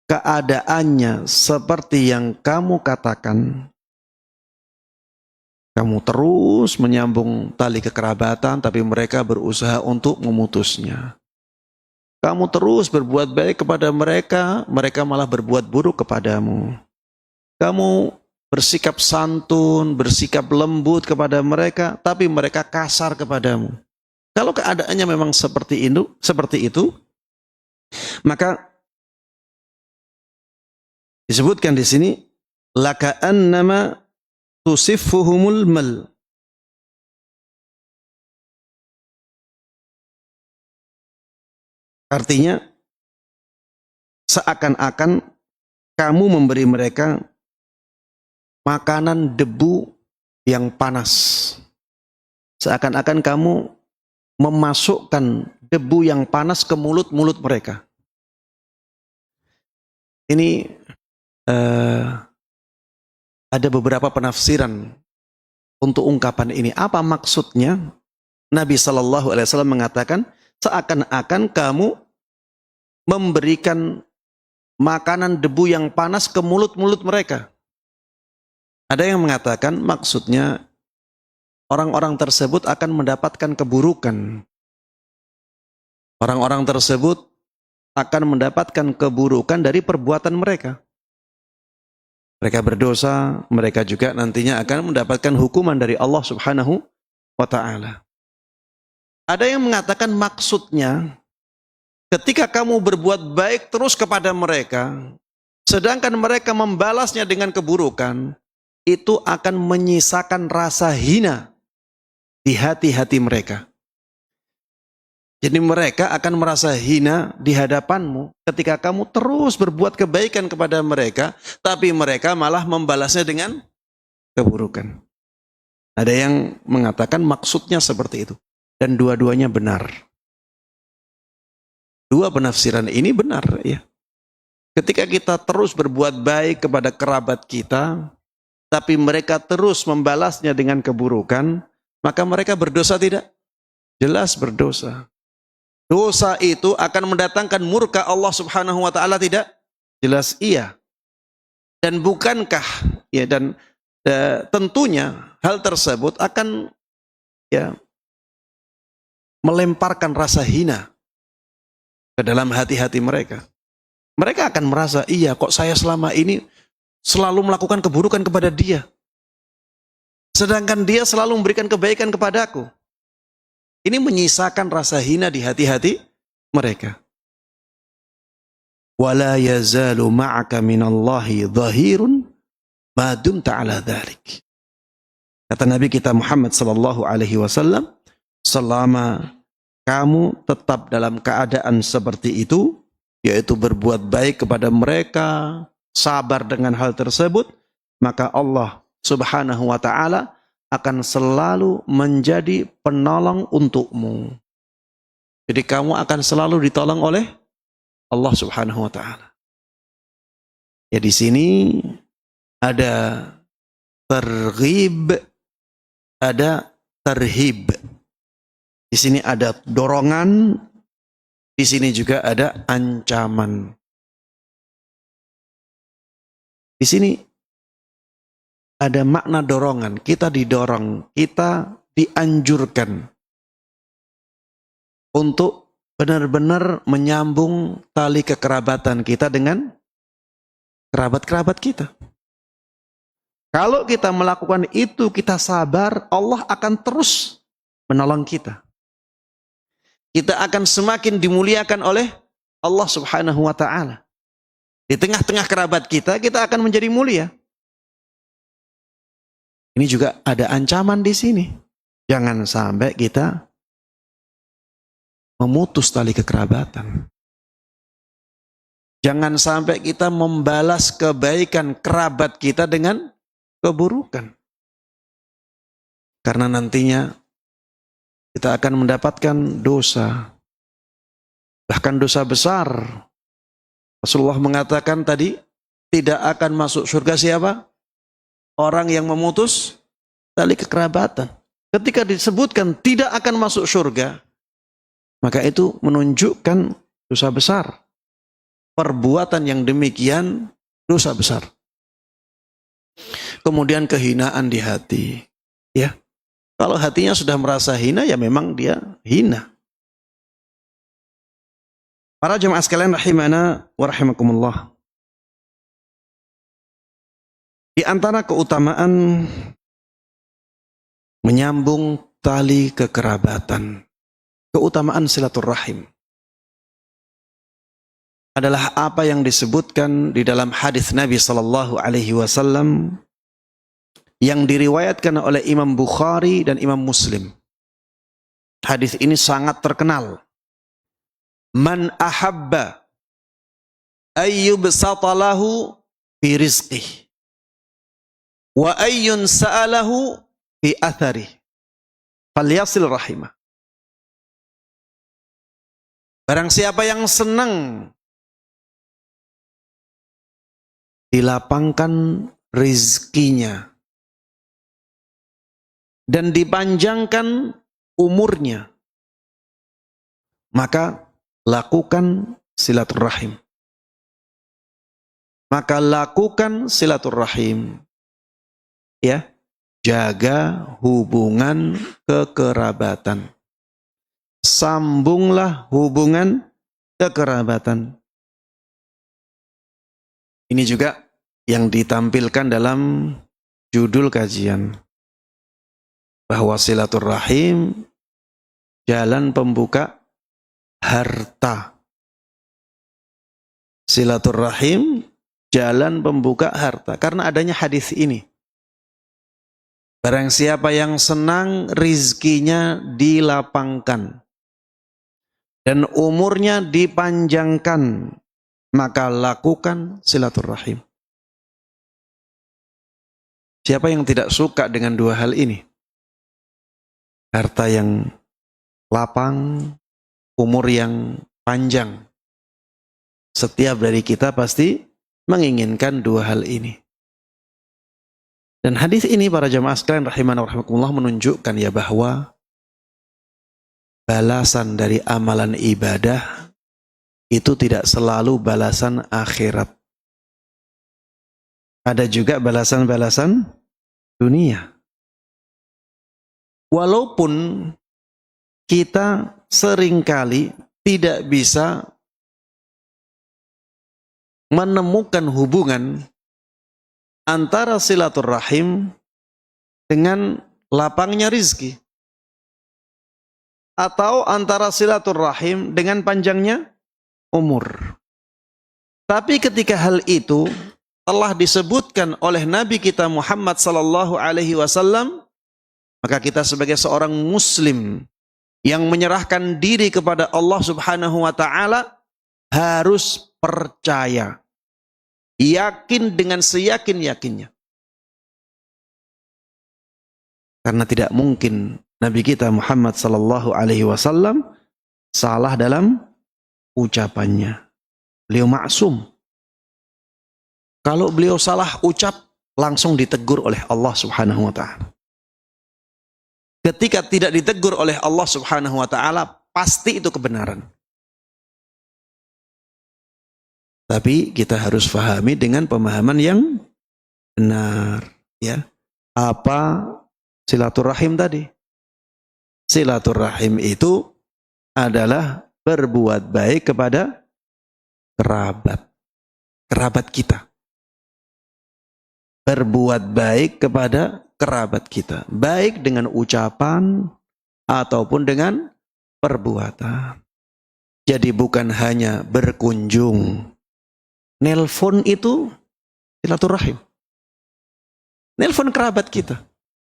keadaannya seperti yang kamu katakan, kamu terus menyambung tali kekerabatan tapi mereka berusaha untuk memutusnya. Kamu terus berbuat baik kepada mereka, mereka malah berbuat buruk kepadamu. Kamu bersikap santun, bersikap lembut kepada mereka, tapi mereka kasar kepadamu. Kalau keadaannya memang seperti itu, maka disebutkan di sini, laka annama tusiffuhumul mal. Artinya, seakan-akan kamu memberi mereka makanan debu yang panas. Seakan-akan kamu memasukkan debu yang panas ke mulut-mulut mereka. Ini ada beberapa penafsiran untuk ungkapan ini. Apa maksudnya? Nabi Shallallahu Alaihi Wasallam mengatakan, seakan-akan kamu memberikan makanan debu yang panas ke mulut-mulut mereka. Ada yang mengatakan maksudnya orang-orang tersebut akan mendapatkan keburukan. Orang-orang tersebut akan mendapatkan keburukan dari perbuatan mereka. Mereka berdosa, mereka juga nantinya akan mendapatkan hukuman dari Allah Subhanahu wa Ta'ala. Ada yang mengatakan maksudnya ketika kamu berbuat baik terus kepada mereka, sedangkan mereka membalasnya dengan keburukan, itu akan menyisakan rasa hina di hati-hati mereka. Jadi mereka akan merasa hina di hadapanmu ketika kamu terus berbuat kebaikan kepada mereka, tapi mereka malah membalasnya dengan keburukan. Ada yang mengatakan maksudnya seperti itu. Dan dua-duanya benar. Dua penafsiran ini benar ya. Ketika kita terus berbuat baik kepada kerabat kita, tapi mereka terus membalasnya dengan keburukan, maka mereka berdosa tidak? Jelas berdosa. Dosa itu akan mendatangkan murka Allah Subhanahu wa taala tidak? Jelas iya. Dan bukankah ya dan tentunya hal tersebut akan ya melemparkan rasa hina ke dalam hati-hati mereka. Mereka akan merasa, iya kok saya selama ini selalu melakukan keburukan kepada dia. Sedangkan dia selalu memberikan kebaikan kepadaku. Ini menyisakan rasa hina di hati-hati mereka. Wala yazalu ma'aka minallahi dhahirun ma dumta ala dzalik. Kata Nabi kita Muhammad sallallahu alaihi wasallam, selama kamu tetap dalam keadaan seperti itu, yaitu berbuat baik kepada mereka, sabar dengan hal tersebut, maka Allah Subhanahu wa taala akan selalu menjadi penolong untukmu. Jadi kamu akan selalu ditolong oleh Allah Subhanahu wa taala. Ya di sini ada terghib, ada terhib. Di sini ada dorongan, di sini juga ada ancaman. Di sini ada makna dorongan, kita didorong, kita dianjurkan untuk benar-benar menyambung tali kekerabatan kita dengan kerabat-kerabat kita. Kalau kita melakukan itu, kita sabar, Allah akan terus menolong kita. Kita akan semakin dimuliakan oleh Allah Subhanahu wa taala. Di tengah-tengah kerabat kita, kita akan menjadi mulia. Ini juga ada ancaman di sini. Jangan sampai kita memutus tali kekerabatan. Jangan sampai kita membalas kebaikan kerabat kita dengan keburukan. Karena nantinya kita akan mendapatkan dosa. Bahkan dosa besar. Rasulullah mengatakan tadi, tidak akan masuk surga siapa? Orang yang memutus tali kekerabatan. Ketika disebutkan tidak akan masuk surga, maka itu menunjukkan dosa besar. Perbuatan yang demikian dosa besar. Kemudian kehinaan di hati. Ya, kalau hatinya sudah merasa hina, ya memang dia hina. Para jemaah sekalian rahimana wa rahimakumullah. Di antara keutamaan menyambung tali kekerabatan, keutamaan silaturahim adalah apa yang disebutkan di dalam hadis Nabi sallallahu alaihi wasallam yang diriwayatkan oleh Imam Bukhari dan Imam Muslim. Hadis ini sangat terkenal. Man ahabba ayyubsata lahu fi rizqihi wa ayyun sa'alahu fi athari falyasil rahimah. Barang siapa yang senang dilapangkan rizkinya dan dipanjangkan umurnya, maka lakukan silaturahim. Maka lakukan silaturahim. Ya, jaga hubungan kekerabatan. Sambunglah hubungan kekerabatan. Ini juga yang ditampilkan dalam judul kajian. Bahwa silaturahim, jalan pembuka harta. Silaturrahim, jalan pembuka harta. Karena adanya hadis ini. Barang siapa yang senang, rizkinya dilapangkan. Dan umurnya dipanjangkan. Maka lakukan silaturrahim. Siapa yang tidak suka dengan dua hal ini? Harta yang lapang, umur yang panjang. Setiap dari kita pasti menginginkan dua hal ini. Dan hadis ini para jamaah sekalian rahimana wa rahimakumullah menunjukkan ya bahwa balasan dari amalan ibadah itu tidak selalu balasan akhirat. Ada juga balasan-balasan dunia. Walaupun kita seringkali tidak bisa menemukan hubungan antara silaturrahim dengan lapangnya rizki. Atau antara silaturrahim dengan panjangnya umur. Tapi ketika hal itu telah disebutkan oleh Nabi kita Muhammad sallallahu alaihi wasallam, maka kita sebagai seorang muslim yang menyerahkan diri kepada Allah Subhanahu wa taala harus percaya, yakin dengan seyakin-yakinnya. Karena tidak mungkin Nabi kita Muhammad sallallahu alaihi wasallam salah dalam ucapannya. Beliau maksum. Kalau beliau salah ucap, langsung ditegur oleh Allah Subhanahu wa taala. Ketika tidak ditegur oleh Allah Subhanahu wa taala, pasti itu kebenaran. Tapi kita harus pahami dengan pemahaman yang benar, ya. Apa silaturahim tadi? Silaturahim itu adalah berbuat baik kepada kerabat kita. Berbuat baik kepada kerabat kita, baik dengan ucapan ataupun dengan perbuatan. Jadi bukan hanya berkunjung. Nelpon itu silaturahim. Nelpon kerabat kita,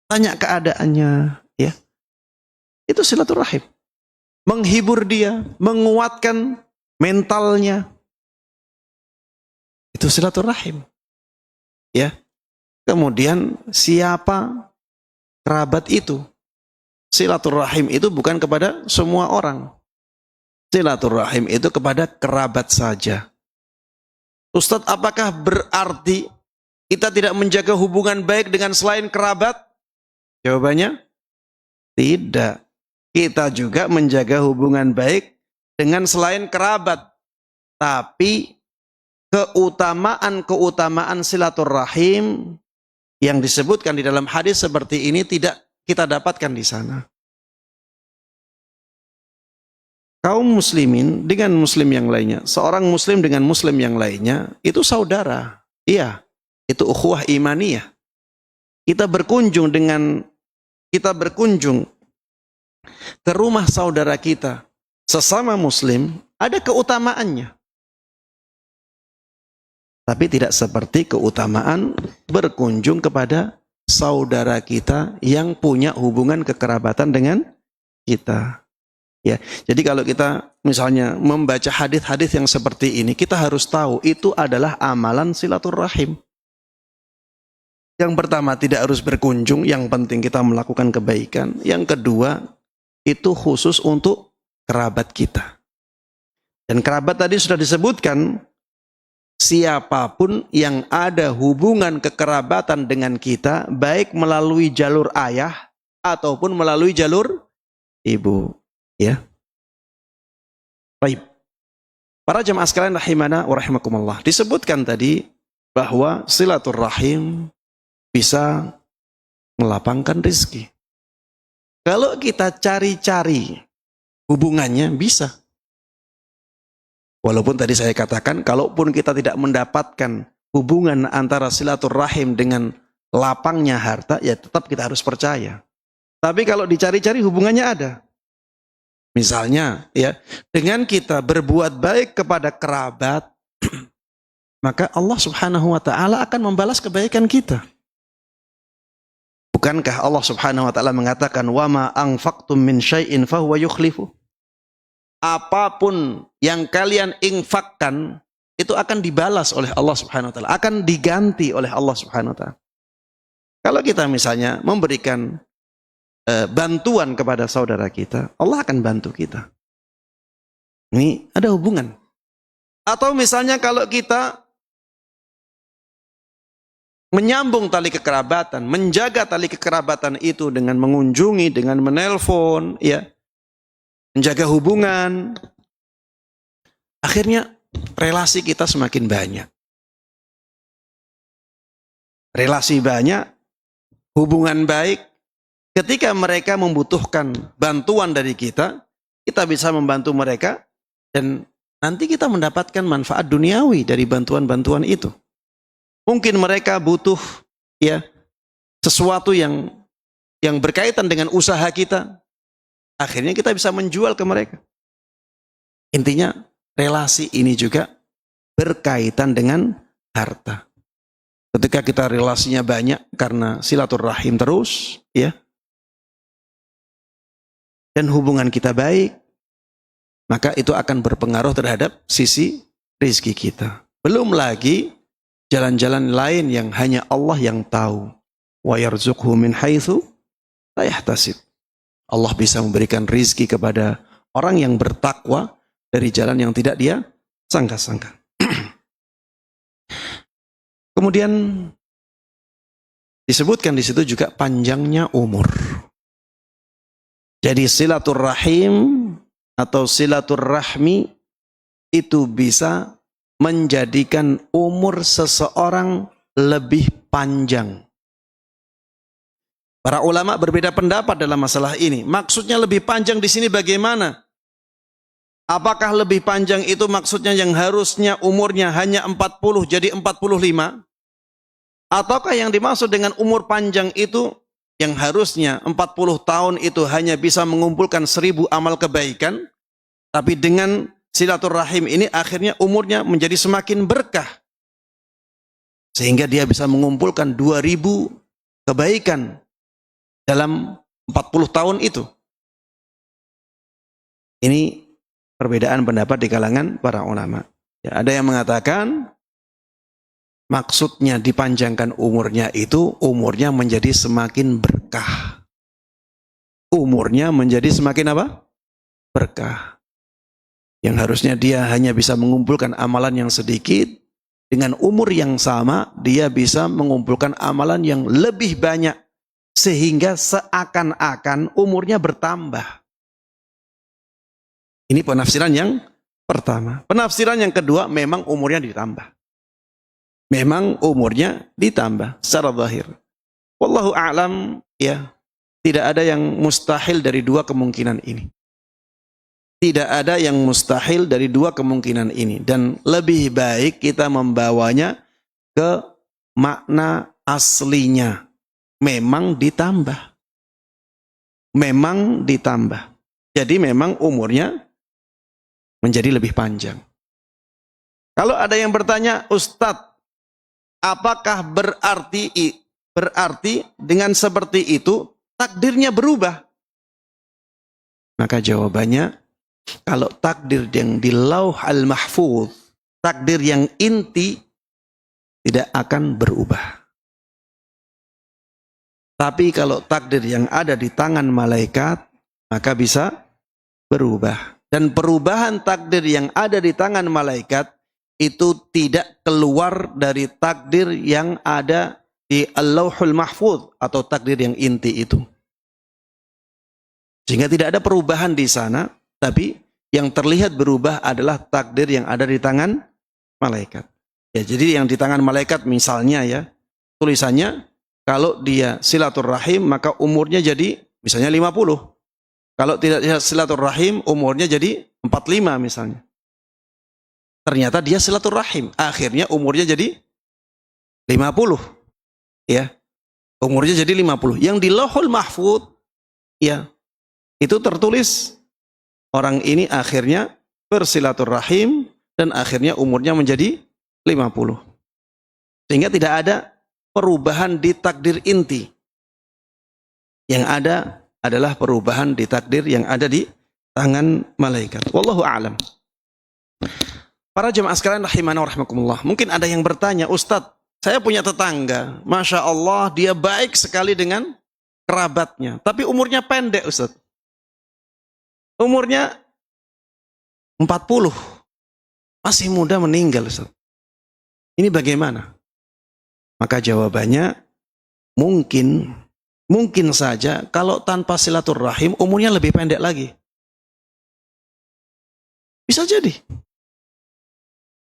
tanya keadaannya, ya. Itu silaturahim. Menghibur dia, menguatkan mentalnya. Itu silaturahim. Ya. Kemudian siapa kerabat itu? Silaturahim itu bukan kepada semua orang. Silaturahim itu kepada kerabat saja. Ustadz, apakah berarti kita tidak menjaga hubungan baik dengan selain kerabat? Jawabannya, tidak. Kita juga menjaga hubungan baik dengan selain kerabat. Tapi keutamaan silaturahim yang disebutkan di dalam hadis seperti ini tidak kita dapatkan di sana. Kaum muslimin dengan muslim yang lainnya, seorang muslim dengan muslim yang lainnya, itu saudara. Iya, itu ukhuwah imaniyah. Kita berkunjung ke rumah saudara kita, sesama muslim, ada keutamaannya. Tapi tidak seperti keutamaan berkunjung kepada saudara kita yang punya hubungan kekerabatan dengan kita. Ya, jadi kalau kita misalnya membaca hadis-hadis yang seperti ini, kita harus tahu itu adalah amalan silaturahim. Yang pertama, tidak harus berkunjung, yang penting kita melakukan kebaikan. Yang kedua, itu khusus untuk kerabat kita. Dan kerabat tadi sudah disebutkan, siapapun yang ada hubungan kekerabatan dengan kita, baik melalui jalur ayah ataupun melalui jalur ibu. Ya. Baik. Para jemaah sekalian rahimana wa rahimakumullah. Disebutkan tadi bahwa silaturahim bisa melapangkan rezeki. Kalau kita cari-cari hubungannya bisa. Walaupun tadi saya katakan, kalaupun kita tidak mendapatkan hubungan antara silaturahim dengan lapangnya harta, ya tetap kita harus percaya. Tapi kalau dicari-cari hubungannya ada. Misalnya ya, dengan kita berbuat baik kepada kerabat, maka Allah Subhanahu wa taala akan membalas kebaikan kita. Bukankah Allah Subhanahu wa taala mengatakan wa ma anfaqtum min syai'in fahuwa yukhlifu? Apapun yang kalian infakkan itu akan dibalas oleh Allah Subhanahu wa taala, akan diganti oleh Allah Subhanahu wa taala. Kalau kita misalnya memberikan bantuan kepada saudara kita, Allah akan bantu kita. Ini ada hubungan. Atau misalnya kalau kita menyambung tali kekerabatan, menjaga tali kekerabatan itu dengan mengunjungi, dengan menelpon, ya, menjaga hubungan, akhirnya relasi kita semakin banyak. Relasi banyak, hubungan baik. Ketika mereka membutuhkan bantuan dari kita, kita bisa membantu mereka dan nanti kita mendapatkan manfaat duniawi dari bantuan-bantuan itu. Mungkin mereka butuh ya sesuatu yang berkaitan dengan usaha kita. Akhirnya kita bisa menjual ke mereka. Intinya relasi ini juga berkaitan dengan harta. Ketika kita relasinya banyak karena silaturahim terus, ya, dan hubungan kita baik, maka itu akan berpengaruh terhadap sisi rezeki kita. Belum lagi jalan-jalan lain yang hanya Allah yang tahu. Wa yarzuqhu min haitsu la yahtasib. Allah bisa memberikan rezeki kepada orang yang bertakwa dari jalan yang tidak dia sangka-sangka. Kemudian disebutkan di situ juga panjangnya umur. Jadi silaturahim atau silaturahmi itu bisa menjadikan umur seseorang lebih panjang. Para ulama berbeda pendapat dalam masalah ini. Maksudnya lebih panjang di sini bagaimana? Apakah lebih panjang itu maksudnya yang harusnya umurnya hanya 40 jadi 45? Ataukah yang dimaksud dengan umur panjang itu yang harusnya 40 tahun itu hanya bisa mengumpulkan 1000 amal kebaikan, tapi dengan silaturahim ini akhirnya umurnya menjadi semakin berkah. Sehingga dia bisa mengumpulkan 2000 kebaikan dalam 40 tahun itu. Ini perbedaan pendapat di kalangan para ulama. Ya, ada yang mengatakan maksudnya dipanjangkan umurnya itu, umurnya menjadi semakin berkah. Umurnya menjadi semakin apa? Berkah. Yang harusnya dia hanya bisa mengumpulkan amalan yang sedikit, dengan umur yang sama, dia bisa mengumpulkan amalan yang lebih banyak. Sehingga seakan-akan umurnya bertambah. Ini penafsiran yang pertama. Penafsiran yang kedua, memang umurnya ditambah. Memang umurnya ditambah secara zahir. Wallahu a'lam, ya, tidak ada yang mustahil dari dua kemungkinan ini. Tidak ada yang mustahil dari dua kemungkinan ini. Dan lebih baik kita membawanya ke makna aslinya. Memang ditambah. Memang ditambah. Jadi memang umurnya menjadi lebih panjang. Kalau ada yang bertanya, Ustadz, apakah berarti dengan seperti itu takdirnya berubah? Maka jawabannya, kalau takdir yang di Lauh Al-Mahfuz, takdir yang inti, tidak akan berubah. Tapi kalau takdir yang ada di tangan malaikat, maka bisa berubah. Dan perubahan takdir yang ada di tangan malaikat itu tidak keluar dari takdir yang ada di Al-Lauhul Mahfuz atau takdir yang inti itu. Sehingga tidak ada perubahan di sana, tapi yang terlihat berubah adalah takdir yang ada di tangan malaikat. Ya, jadi yang di tangan malaikat misalnya ya, tulisannya kalau dia silaturahim maka umurnya jadi misalnya 50. Kalau tidak silaturahim umurnya jadi 45 misalnya. Ternyata dia silaturahim, akhirnya umurnya jadi 50. Ya. Umurnya jadi 50. Yang di Lauhul Mahfuz ya, itu tertulis orang ini akhirnya bersilaturahim dan akhirnya umurnya menjadi 50. Sehingga tidak ada perubahan di takdir inti. Yang ada adalah perubahan di takdir yang ada di tangan malaikat. Wallahu a'lam. Para jemaah sekalian rahimana wa rahmakumullah. Mungkin ada yang bertanya, Ustadz, saya punya tetangga, Masya Allah, dia baik sekali dengan kerabatnya. Tapi umurnya pendek, Ustadz. Umurnya 40. Masih muda meninggal, Ustadz. Ini bagaimana? Maka jawabannya, mungkin saja kalau tanpa silaturahim umurnya lebih pendek lagi. Bisa jadi.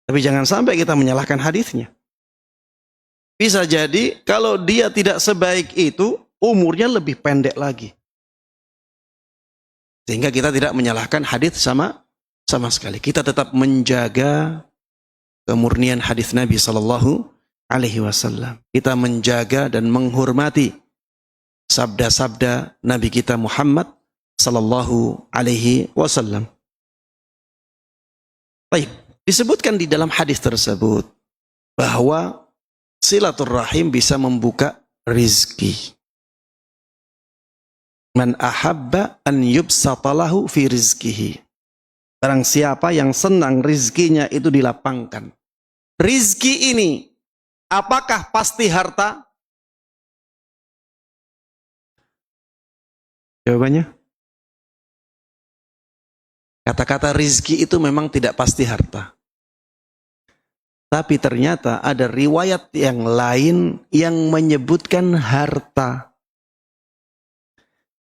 Tapi jangan sampai kita menyalahkan hadisnya. Bisa jadi kalau dia tidak sebaik itu, umurnya lebih pendek lagi. Sehingga kita tidak menyalahkan hadis sama sekali. Kita tetap menjaga kemurnian hadis Nabi Sallallahu Alaihi Wasallam. Kita menjaga dan menghormati sabda-sabda Nabi kita Muhammad Sallallahu Alaihi Wasallam. Baik, disebutkan di dalam hadis tersebut bahwa silaturahim bisa membuka rizki. Man ahabba an yubsatalahu fi rizkihi. Barang siapa yang senang rizkinya itu dilapangkan. Rizki ini, apakah pasti harta? Jawabannya? Kata-kata rizki itu memang tidak pasti harta. Tapi ternyata ada riwayat yang lain yang menyebutkan harta.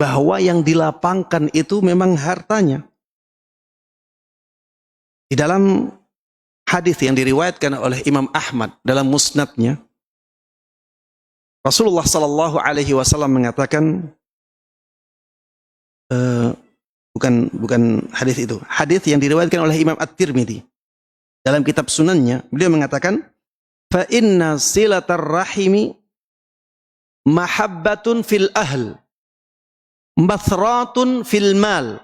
Bahwa yang dilapangkan itu memang hartanya. Di dalam hadis yang diriwayatkan oleh Imam Ahmad dalam musnadnya, Rasulullah Sallallahu Alaihi Wasallam mengatakan, bukan hadis itu, hadis yang diriwayatkan oleh Imam At-Tirmidzi dalam kitab Sunannya, beliau mengatakan, fa inna silatar rahimi mahabbatun fil ahl, mathratun fil mal,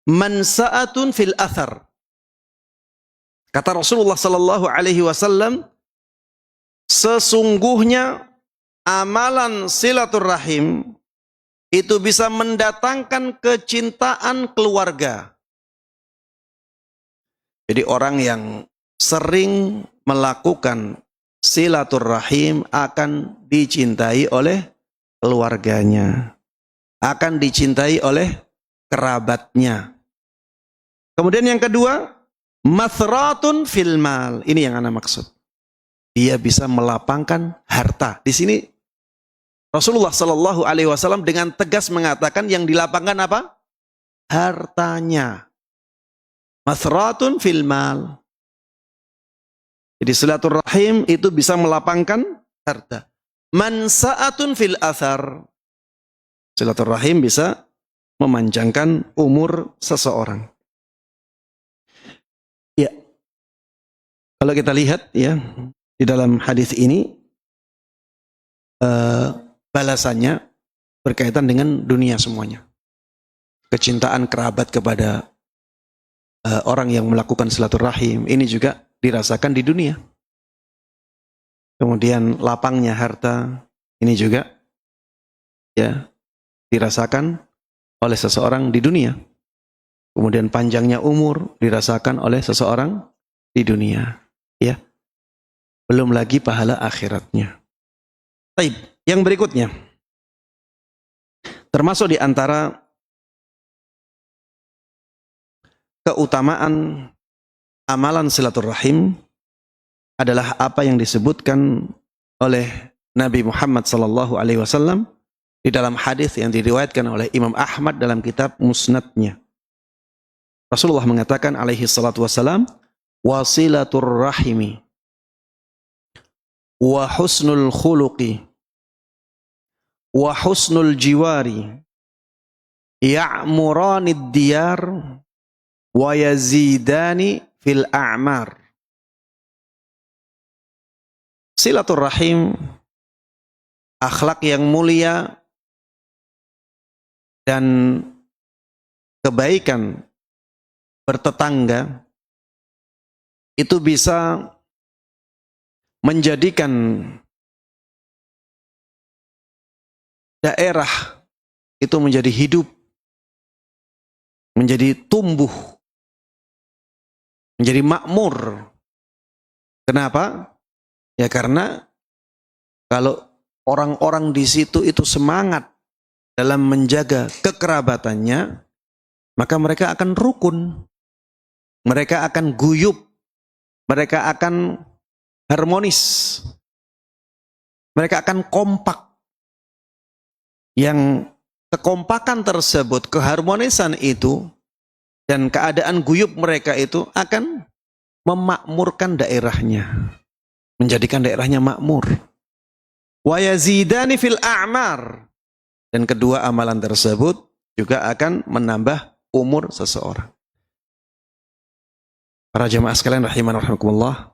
mansa'atun fil athar. Kata Rasulullah Sallallahu Alaihi Wasallam, sesungguhnya amalan silaturahim itu bisa mendatangkan kecintaan keluarga. Jadi orang yang sering melakukan silaturahim akan dicintai oleh keluarganya, akan dicintai oleh kerabatnya. Kemudian yang kedua, mathratun fil mal. Ini yang ana maksud. Dia bisa melapangkan harta. Di sini Rasulullah Sallallahu Alaihi Wasallam dengan tegas mengatakan yang dilapangkan apa? Hartanya. Mathratun fil mal. Jadi silaturahim itu bisa melapangkan harta. Mansa'atun fil athar. Silaturahim bisa memanjangkan umur seseorang. Ya. Kalau kita lihat ya di dalam hadis ini balasannya berkaitan dengan dunia semuanya. Kecintaan kerabat kepada orang yang melakukan silaturahim ini juga dirasakan di dunia. Kemudian lapangnya harta ini juga ya dirasakan oleh seseorang di dunia. Kemudian panjangnya umur dirasakan oleh seseorang di dunia, ya. Belum lagi pahala akhiratnya. Baik, yang berikutnya. Termasuk di antara keutamaan amalan silaturahim adalah apa yang disebutkan oleh Nabi Muhammad sallallahu alaihi wasallam di dalam hadis yang diriwayatkan oleh Imam Ahmad dalam kitab Musnadnya. Rasulullah mengatakan alaihi salatu wassalam, wasilatur rahimi wa husnul khuluqi wa husnul jiwari ya'muranid diyar wa yazidani fil a'mar. Silaturahim, akhlak yang mulia dan kebaikan bertetangga itu bisa menjadikan daerah itu menjadi hidup, menjadi tumbuh, menjadi makmur. Kenapa? Ya karena kalau orang-orang di situ itu semangat dalam menjaga kekerabatannya, maka mereka akan rukun, mereka akan guyub, mereka akan harmonis, mereka akan kompak. Yang kekompakan tersebut, keharmonisan itu, dan keadaan guyub mereka itu akan memakmurkan daerahnya, menjadikan daerahnya makmur. Wa yazidani fil a'mar, dan kedua amalan tersebut juga akan menambah umur seseorang. Para jemaah sekalian rahiman rahimakumullah,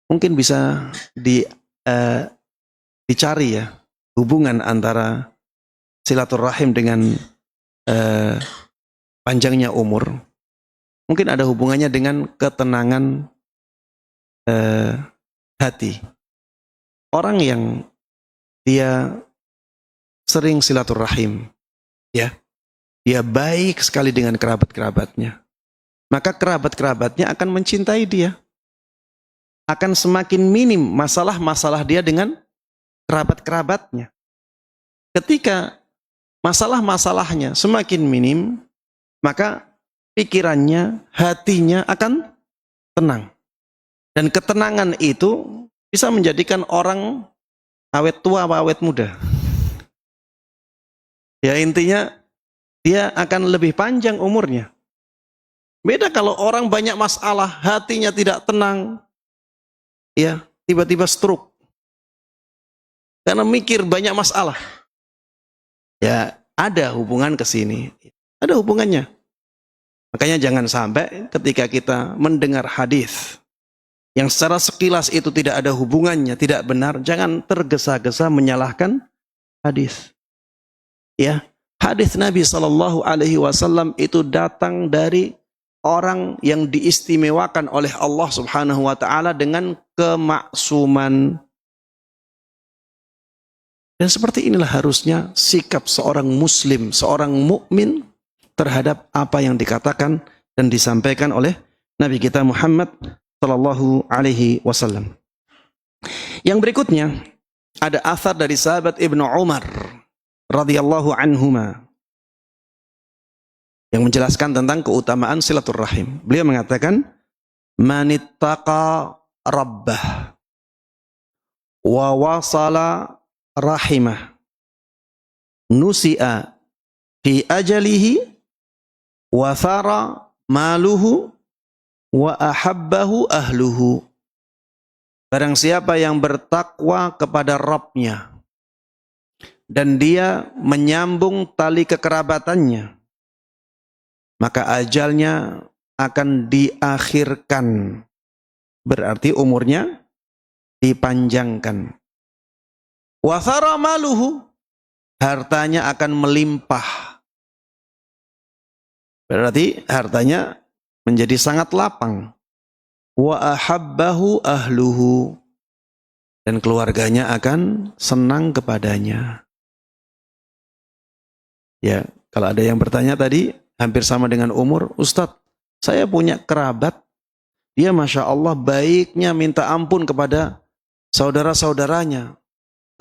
mungkin bisa dicari ya hubungan antara silaturahim dengan panjangnya umur. Mungkin ada hubungannya dengan ketenangan hati. Orang yang dia sering silaturahim, ya, dia baik sekali dengan kerabat-kerabatnya, maka kerabat-kerabatnya akan mencintai dia. Akan semakin minim masalah-masalah dia dengan kerabat-kerabatnya. Ketika masalah-masalahnya semakin minim, maka pikirannya, hatinya akan tenang. Dan ketenangan itu bisa menjadikan orang awet tua atau awet muda. Ya intinya dia akan lebih panjang umurnya. Beda kalau orang banyak masalah, hatinya tidak tenang, ya tiba-tiba stroke. Karena mikir banyak masalah. Ya, ada hubungan ke sini. Ada hubungannya. Makanya jangan sampai ketika kita mendengar hadis yang secara sekilas itu tidak ada hubungannya, tidak benar, jangan tergesa-gesa menyalahkan hadis. Ya, hadis Nabi SAW itu datang dari orang yang diistimewakan oleh Allah Subhanahu wa taala dengan kemaksuman. Dan seperti inilah harusnya sikap seorang muslim, seorang mukmin terhadap apa yang dikatakan dan disampaikan oleh Nabi kita Muhammad sallallahu alaihi wasallam. Yang berikutnya ada athar dari sahabat Ibnu Umar radhiyallahu anhuma yang menjelaskan tentang keutamaan silaturahim. Beliau mengatakan, "Manittaqa rabbah wa wasala rahimah nusi'a fi ajalihi wa thara maluhu wa ahabbahu ahluhu." Barang siapa yang bertakwa kepada Rabb-nya dan dia menyambung tali kekerabatannya, maka ajalnya akan diakhirkan, berarti umurnya dipanjangkan. Wa thara maluhu, hartanya akan melimpah, berarti hartanya menjadi sangat lapang. Wa ahabbahu ahluhu, dan keluarganya akan senang kepadanya. Ya, kalau ada yang bertanya tadi hampir sama dengan umur, Ustadz, saya punya kerabat, dia Masya Allah baiknya minta ampun kepada saudara-saudaranya,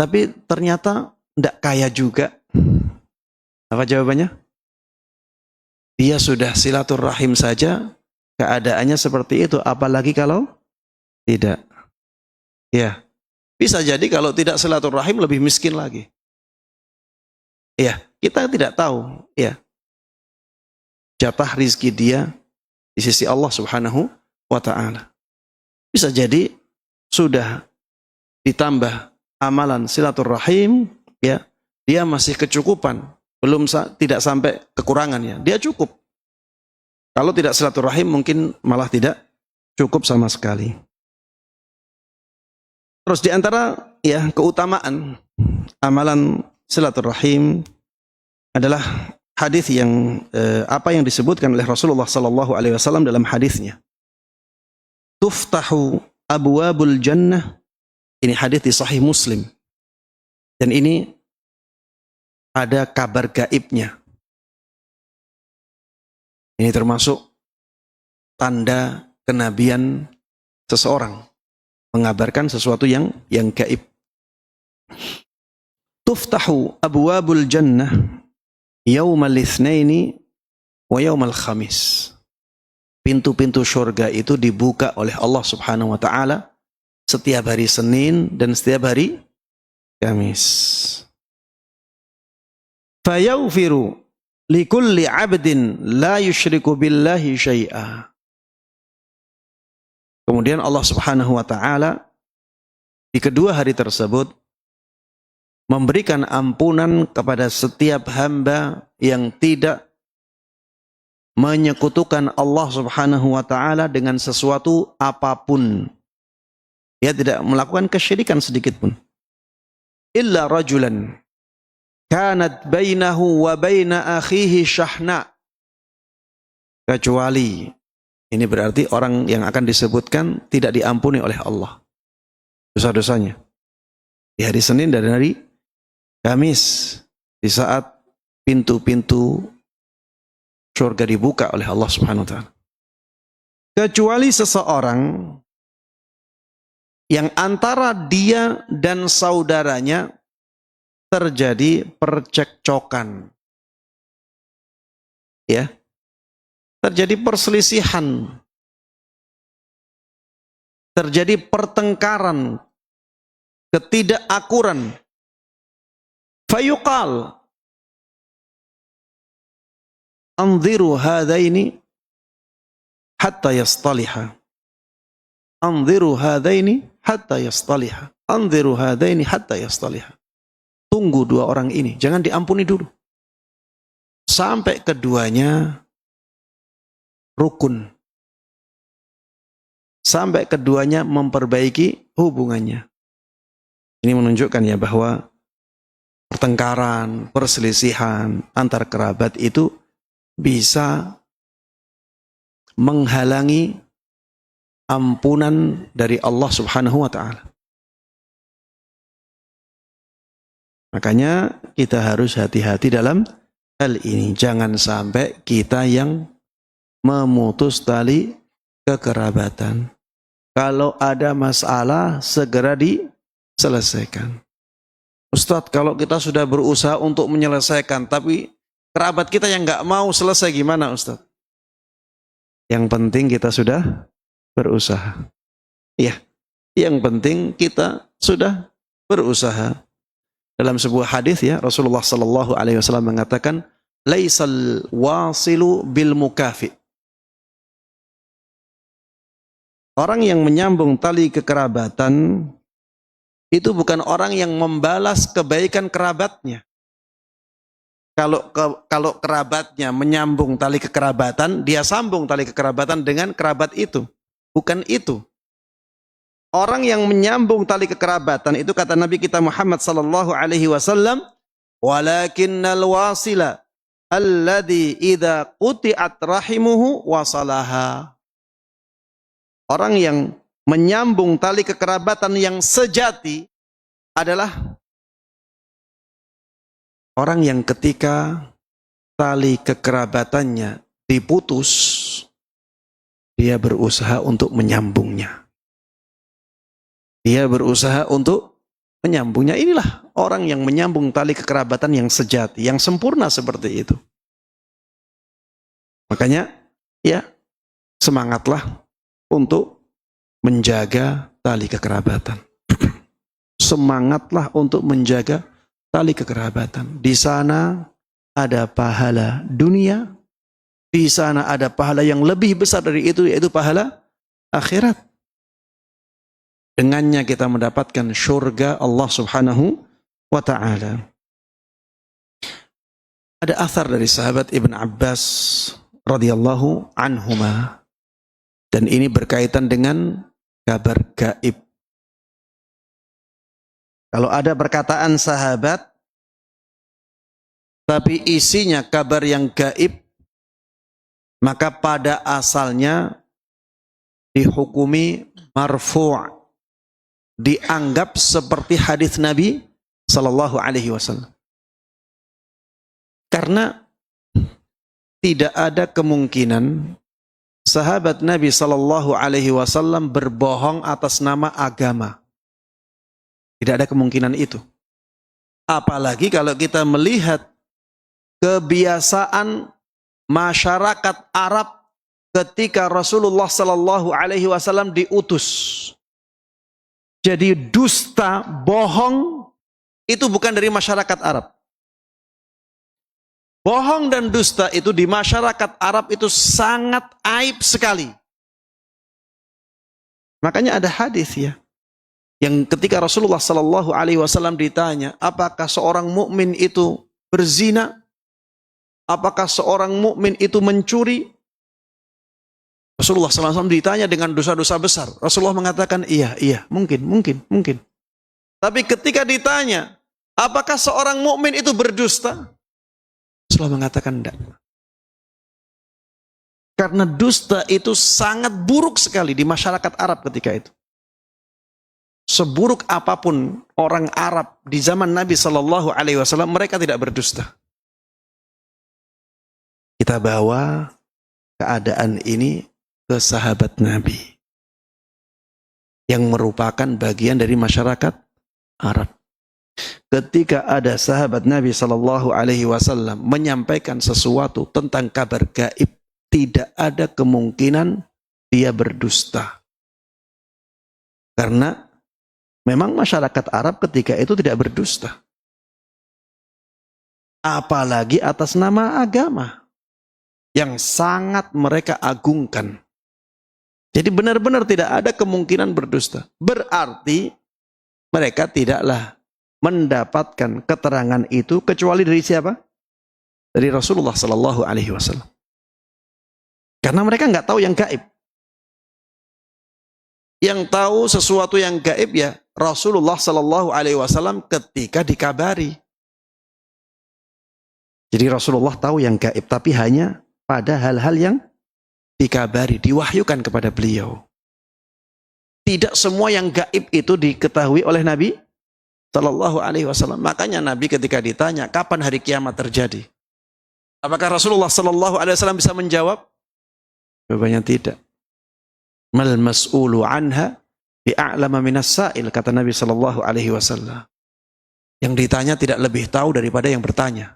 tapi ternyata tidak kaya juga. Apa jawabannya? Dia sudah silaturahim saja, keadaannya seperti itu, apalagi kalau tidak. Ya, bisa jadi kalau tidak silaturahim lebih miskin lagi. Ya, kita tidak tahu. Ya, jatah rizki dia di sisi Allah Subhanahu wa ta'ala. Bisa jadi sudah ditambah amalan silaturahim, ya, dia masih kecukupan, tidak sampai kekurangannya, dia cukup. Kalau tidak silaturahim mungkin malah tidak cukup sama sekali. Terus di antara ya keutamaan amalan silaturahim adalah hadis yang apa yang disebutkan oleh Rasulullah sallallahu alaihi wasallam dalam hadisnya. Tuftahu abwabul jannah. Ini hadis di Sahih Muslim. Dan ini ada kabar gaibnya. Ini termasuk tanda kenabian seseorang, mengabarkan sesuatu yang gaib. Tuftahu abwabul jannah yaumal itsnaini wa yaumal khamis. Pintu-pintu surga itu dibuka oleh Allah Subhanahu wa taala setiap hari Senin dan setiap hari Kamis. Fayawfiru likulli 'abdin la yusyriku billahi syai'a. Kemudian Allah Subhanahu wa taala di kedua hari tersebut memberikan ampunan kepada setiap hamba yang tidak menyekutukan Allah Subhanahu wa taala dengan sesuatu apapun. Dia tidak melakukan kesyirikan sedikit pun. Illa rajulan kanat bainahu wa baina akhihi syahna. Kecuali, ini berarti orang yang akan disebutkan tidak diampuni oleh Allah dosa-dosanya di hari Senin dan hari Kamis, di saat pintu-pintu surga dibuka oleh Allah Subhanahu wa taala. Kecuali seseorang yang antara dia dan saudaranya terjadi percekcokan. Ya. Terjadi perselisihan. Terjadi pertengkaran, ketidakakuran. Fayuqal anziru hadaini hatta yastaliha. Anziru hadaini hatta yastaliha. Anziru hadaini hatta yastaliha. Tunggu dua orang ini, jangan diampuni dulu. Sampai keduanya rukun. Sampai keduanya memperbaiki hubungannya. Ini menunjukkan ya bahwa pertengkaran, perselisihan antar kerabat itu bisa menghalangi ampunan dari Allah Subhanahu wa taala. Makanya kita harus hati-hati dalam hal ini. Jangan sampai kita yang memutus tali kekerabatan. Kalau ada masalah segera diselesaikan. Ustadz, kalau kita sudah berusaha untuk menyelesaikan tapi kerabat kita yang nggak mau selesai, gimana Ustadz? Yang penting kita sudah berusaha. Ya, yang penting kita sudah berusaha. Dalam sebuah hadis ya, Rasulullah sallallahu alaihi wasallam mengatakan, "Laisal wasilu bil mukafi." Orang yang menyambung tali kekerabatan itu bukan orang yang membalas kebaikan kerabatnya. Kalau kerabatnya menyambung tali kekerabatan, dia sambung tali kekerabatan dengan kerabat itu. Bukan itu. Orang yang menyambung tali kekerabatan itu kata Nabi kita Muhammad sallallahu alaihi wasallam, walakinnal wasila alladhi idza quti'at rahimuhu wasalaha. Orang yang menyambung tali kekerabatan yang sejati adalah orang yang ketika tali kekerabatannya diputus, dia berusaha untuk menyambungnya. Dia berusaha untuk menyambungnya. Inilah orang yang menyambung tali kekerabatan yang sejati, yang sempurna seperti itu. Makanya, ya, semangatlah untuk menjaga tali kekerabatan. Semangatlah untuk menjaga tali kekerabatan. Di sana ada pahala dunia, di sana ada pahala yang lebih besar dari itu, yaitu pahala akhirat. Dengannya kita mendapatkan syurga Allah Subhanahu wa ta'ala. Ada athar dari sahabat Ibn Abbas radhiyallahu anhuma, dan ini berkaitan dengan kabar gaib. Kalau ada perkataan sahabat tapi isinya kabar yang gaib, maka pada asalnya dihukumi marfu', dianggap seperti hadis Nabi sallallahu alaihi wasallam. Karena tidak ada kemungkinan sahabat Nabi sallallahu alaihi wasallam berbohong atas nama agama. Tidak ada kemungkinan itu. Apalagi kalau kita melihat kebiasaan masyarakat Arab ketika Rasulullah sallallahu alaihi wasallam diutus. Jadi dusta, bohong itu bukan dari masyarakat Arab. Bohong dan dusta itu di masyarakat Arab itu sangat aib sekali. Makanya ada hadis ya, yang ketika Rasulullah sallallahu alaihi wasallam ditanya, apakah seorang mukmin itu berzina? Apakah seorang mukmin itu mencuri? Rasulullah sallallahu alaihi wasallam ditanya dengan dosa-dosa besar. Rasulullah mengatakan, iya, mungkin. Tapi ketika ditanya, apakah seorang mukmin itu berdusta? Rasulullah mengatakan tidak. Karena dusta itu sangat buruk sekali di masyarakat Arab ketika itu. Seburuk apapun orang Arab di zaman Nabi sallallahu alaihi wasallam, mereka tidak berdusta. Kita bawa keadaan ini ke sahabat Nabi yang merupakan bagian dari masyarakat Arab. Ketika ada sahabat Nabi sallallahu alaihi wasallam menyampaikan sesuatu tentang kabar gaib, tidak ada kemungkinan dia berdusta. Karena memang masyarakat Arab ketika itu tidak berdusta. Apalagi atas nama agama yang sangat mereka agungkan. Jadi benar-benar tidak ada kemungkinan berdusta. Berarti mereka tidaklah mendapatkan keterangan itu kecuali dari siapa? Dari Rasulullah sallallahu alaihi wasallam. Karena mereka nggak tahu yang gaib. Yang tahu sesuatu yang gaib ya Rasulullah sallallahu alaihi wasallam ketika dikabari. Jadi Rasulullah tahu yang gaib, tapi hanya pada hal-hal yang dikabari, diwahyukan kepada beliau. Tidak semua yang gaib itu diketahui oleh Nabi sallallahu alaihi wasallam. Makanya Nabi ketika ditanya kapan hari kiamat terjadi, apakah Rasulullah sallallahu alaihi wasallam bisa menjawab? Jawabannya tidak. Mal mas'ulu anha bi'a'lama minas sa'il, kata Nabi sallallahu alaihi wasallam. Yang ditanya tidak lebih tahu daripada yang bertanya.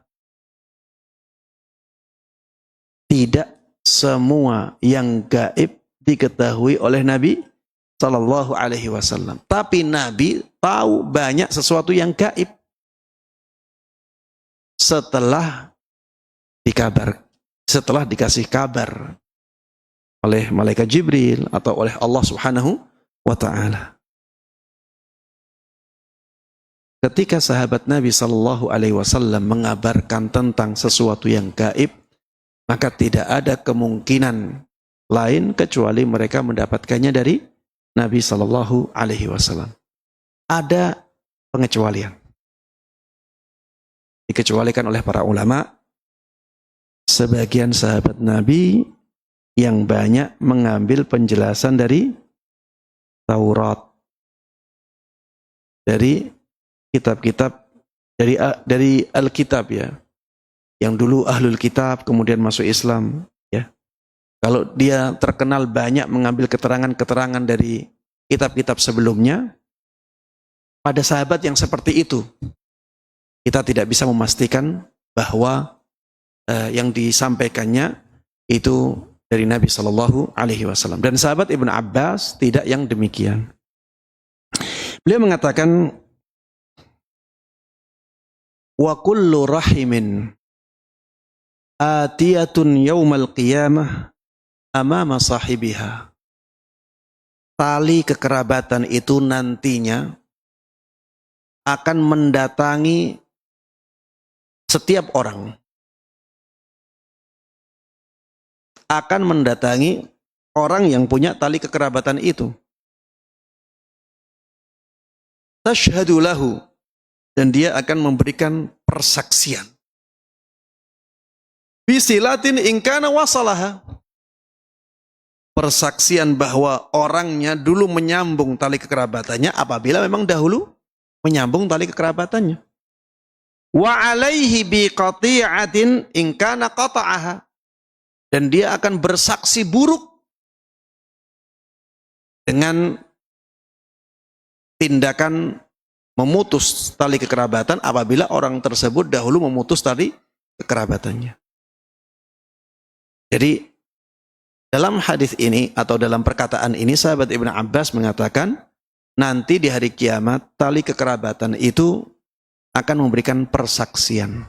Tidak semua yang gaib diketahui oleh Nabi sallallahu alaihi wasallam. Tapi Nabi tahu banyak sesuatu yang gaib setelah dikasih kabar oleh malaikat Jibril atau oleh Allah Subhanahu wa taala. Ketika sahabat Nabi sallallahu alaihi wasallam mengabarkan tentang sesuatu yang gaib, maka tidak ada kemungkinan lain kecuali mereka mendapatkannya dari Nabi sallallahu alaihi wasallam. Ada pengecualian. Dikecualikan oleh para ulama, sebagian sahabat Nabi yang banyak mengambil penjelasan dari Taurat, dari kitab-kitab, dari Alkitab ya, yang dulu ahlul kitab kemudian masuk Islam ya. Kalau dia terkenal banyak mengambil keterangan-keterangan dari kitab-kitab sebelumnya, pada sahabat yang seperti itu kita tidak bisa memastikan bahwa yang disampaikannya itu dari Nabi sallallahu alaihi wasallam. Dan sahabat Ibnu Abbas tidak yang demikian. Beliau mengatakan, wa kullu rahimin atiyatun yaumal qiyamah amama sahibiha. Tali kekerabatan itu nantinya akan mendatangi setiap orang. Akan mendatangi orang yang punya tali kekerabatan itu. Tashhadu lahu, dan dia akan memberikan persaksian. bisilatin in kana wasalaha. Persaksian bahwa orangnya dulu menyambung tali kekerabatannya apabila memang dahulu menyambung tali kekerabatannya. Wa alaihi biqati'atin in kana qata'aha. Dan dia akan bersaksi buruk dengan tindakan memutus tali kekerabatan apabila orang tersebut dahulu memutus tali kekerabatannya. Jadi dalam hadis ini atau dalam perkataan ini sahabat Ibnu Abbas mengatakan nanti di hari kiamat tali kekerabatan itu akan memberikan persaksian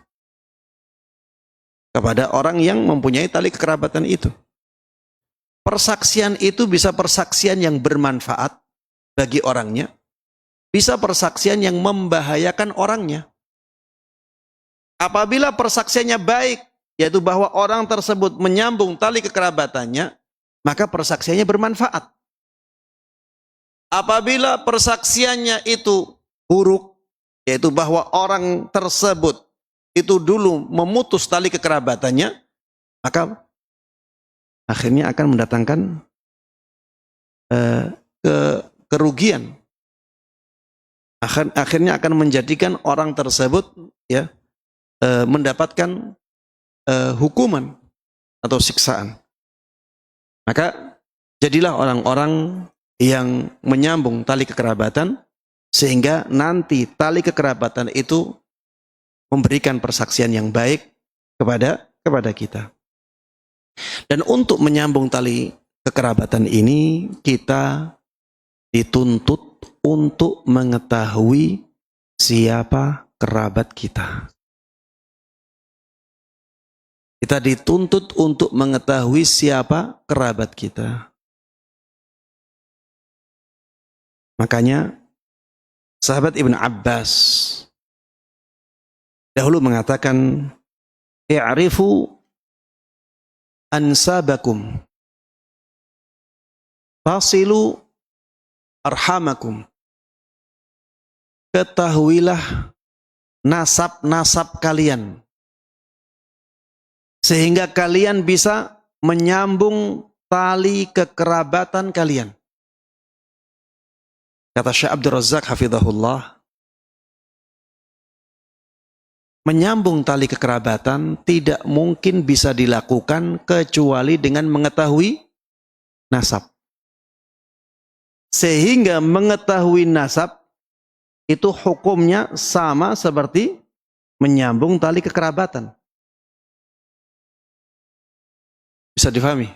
kepada orang yang mempunyai tali kekerabatan itu. Persaksian itu bisa persaksian yang bermanfaat bagi orangnya, bisa persaksian yang membahayakan orangnya. Apabila persaksiannya baik, yaitu bahwa orang tersebut menyambung tali kekerabatannya, maka persaksiannya bermanfaat. Apabila persaksiannya itu buruk, yaitu bahwa orang tersebut itu dulu memutus tali kekerabatannya, maka akhirnya akan mendatangkan kerugian. Akhirnya akan menjadikan orang tersebut ya mendapatkan hukuman atau siksaan. Maka jadilah orang-orang yang menyambung tali kekerabatan sehingga nanti tali kekerabatan itu memberikan persaksian yang baik kepada kita. Dan untuk menyambung tali kekerabatan ini kita dituntut untuk mengetahui siapa kerabat kita. Kita dituntut untuk mengetahui siapa kerabat kita. Makanya sahabat Ibnu Abbas dahulu mengatakan, "I'rifu ansabakum, tasilu arhamakum." Ketahuilah nasab-nasab kalian, sehingga kalian bisa menyambung tali kekerabatan kalian. Kata Syekh Abdul Razak hafizahullah, menyambung tali kekerabatan tidak mungkin bisa dilakukan kecuali dengan mengetahui nasab. Sehingga mengetahui nasab itu hukumnya sama seperti menyambung tali kekerabatan. Bisa difahami?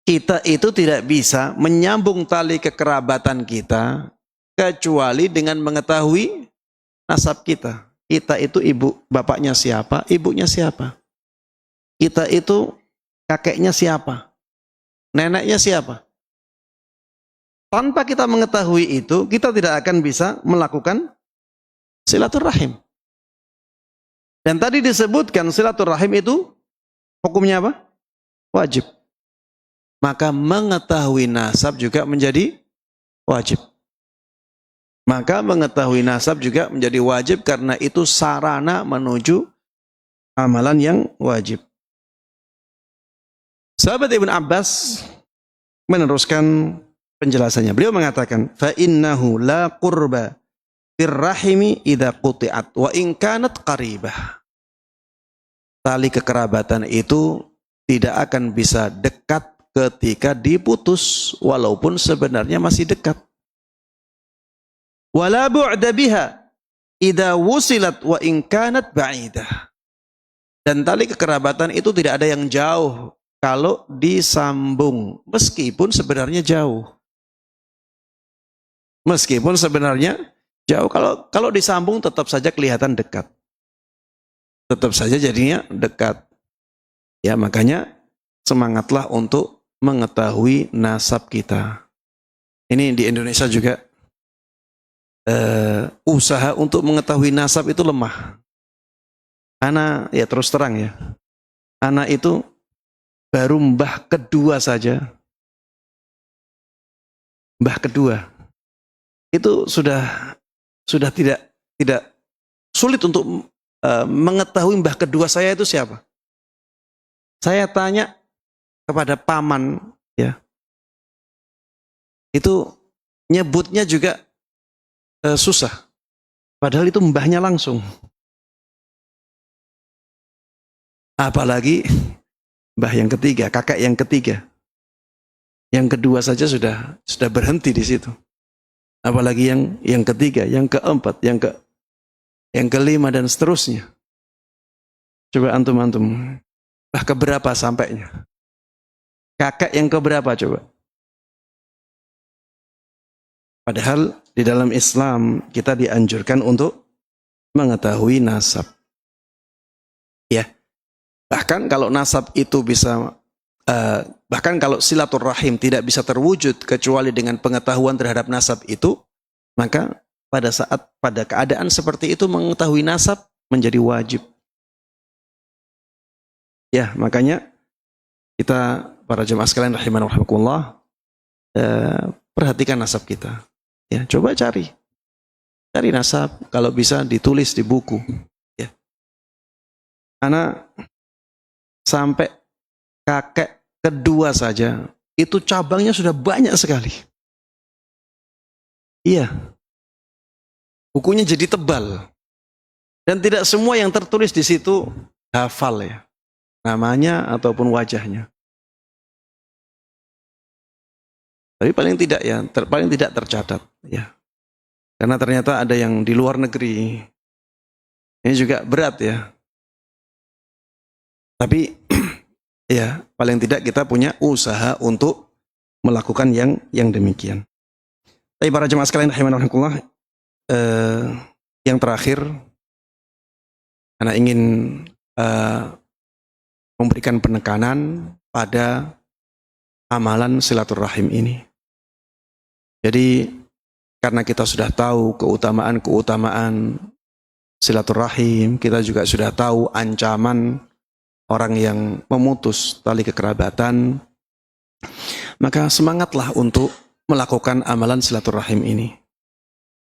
Kita itu tidak bisa menyambung tali kekerabatan kita kecuali dengan mengetahui nasab kita. Kita itu ibu bapaknya siapa, ibunya siapa. Kita itu kakeknya siapa, neneknya siapa. Tanpa kita mengetahui itu, kita tidak akan bisa melakukan silaturahim. Dan tadi disebutkan silaturahim itu hukumnya apa? Wajib. Maka mengetahui nasab juga menjadi wajib. Maka mengetahui nasab juga menjadi wajib karena itu sarana menuju amalan yang wajib. Sahabat Ibnu Abbas meneruskan penjelasannya. Beliau mengatakan, "Fa innahu la qurba birrahimi idza quti'at wa in kanat qaribah." Tali kekerabatan itu tidak akan bisa dekat ketika diputus walaupun sebenarnya masih dekat. Wala bu'da biha idza wusilat wa in kanat ba'idah. Dan tali kekerabatan itu tidak ada yang jauh kalau disambung meskipun sebenarnya jauh. Meskipun sebenarnya jauh, kalau disambung tetap saja kelihatan dekat. Tetap saja jadinya dekat. Ya, makanya semangatlah untuk mengetahui nasab kita. Ini di Indonesia juga usaha untuk mengetahui nasab itu lemah. Ana ya terus terang ya, ana itu baru mbah kedua saja. Mbah kedua itu sudah tidak sulit untuk mengetahui mbah kedua saya itu siapa. Saya tanya kepada paman, ya, itu nyebutnya juga susah. Padahal itu mbahnya langsung. Apalagi mbah yang ketiga, kakek yang ketiga. Yang kedua saja sudah berhenti di situ. Apalagi yang ketiga, yang keempat, yang kelima dan seterusnya. Coba antum. Bah keberapa sampainya? Kakek yang keberapa coba? Padahal di dalam Islam kita dianjurkan untuk mengetahui nasab. Ya. Bahkan kalau nasab itu bisa bahkan kalau silaturahim tidak bisa terwujud kecuali dengan pengetahuan terhadap nasab itu, maka pada keadaan seperti itu mengetahui nasab menjadi wajib. Ya, makanya kita para jemaah sekalian rahimana wa rahimakumullah, perhatikan nasab kita. Ya, coba cari nasab, kalau bisa ditulis di buku. Ya. Karena sampai kakek kedua saja, itu cabangnya sudah banyak sekali. Iya. Bukunya jadi tebal. Dan tidak semua yang tertulis di situ hafal ya. Namanya ataupun wajahnya. Tapi paling tidak ya, paling tidak tercatat ya. Karena ternyata ada yang di luar negeri. Ini juga berat ya. Tapi ya, paling tidak kita punya usaha untuk melakukan yang demikian. Tapi para jemaah sekalian rahimanahumullah, yang terakhir, Ana ingin memberikan penekanan pada amalan silaturahim ini. Jadi karena kita sudah tahu keutamaan silaturahim, kita juga sudah tahu ancaman orang yang memutus tali kekerabatan, maka semangatlah untuk melakukan amalan silaturahim ini.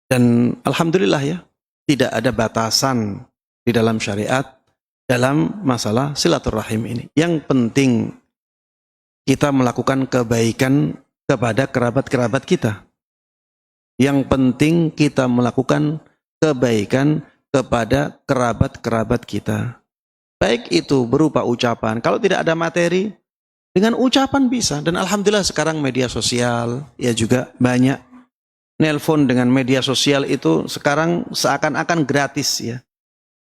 Dan alhamdulillah ya, tidak ada batasan di dalam syariat dalam masalah silaturahim ini. Yang penting kita melakukan kebaikan kepada kerabat-kerabat kita. Yang penting kita melakukan kebaikan kepada kerabat-kerabat kita. Baik itu berupa ucapan. Kalau tidak ada materi, dengan ucapan bisa. Dan alhamdulillah sekarang media sosial ya juga banyak. Nelpon dengan media sosial itu sekarang seakan-akan gratis ya.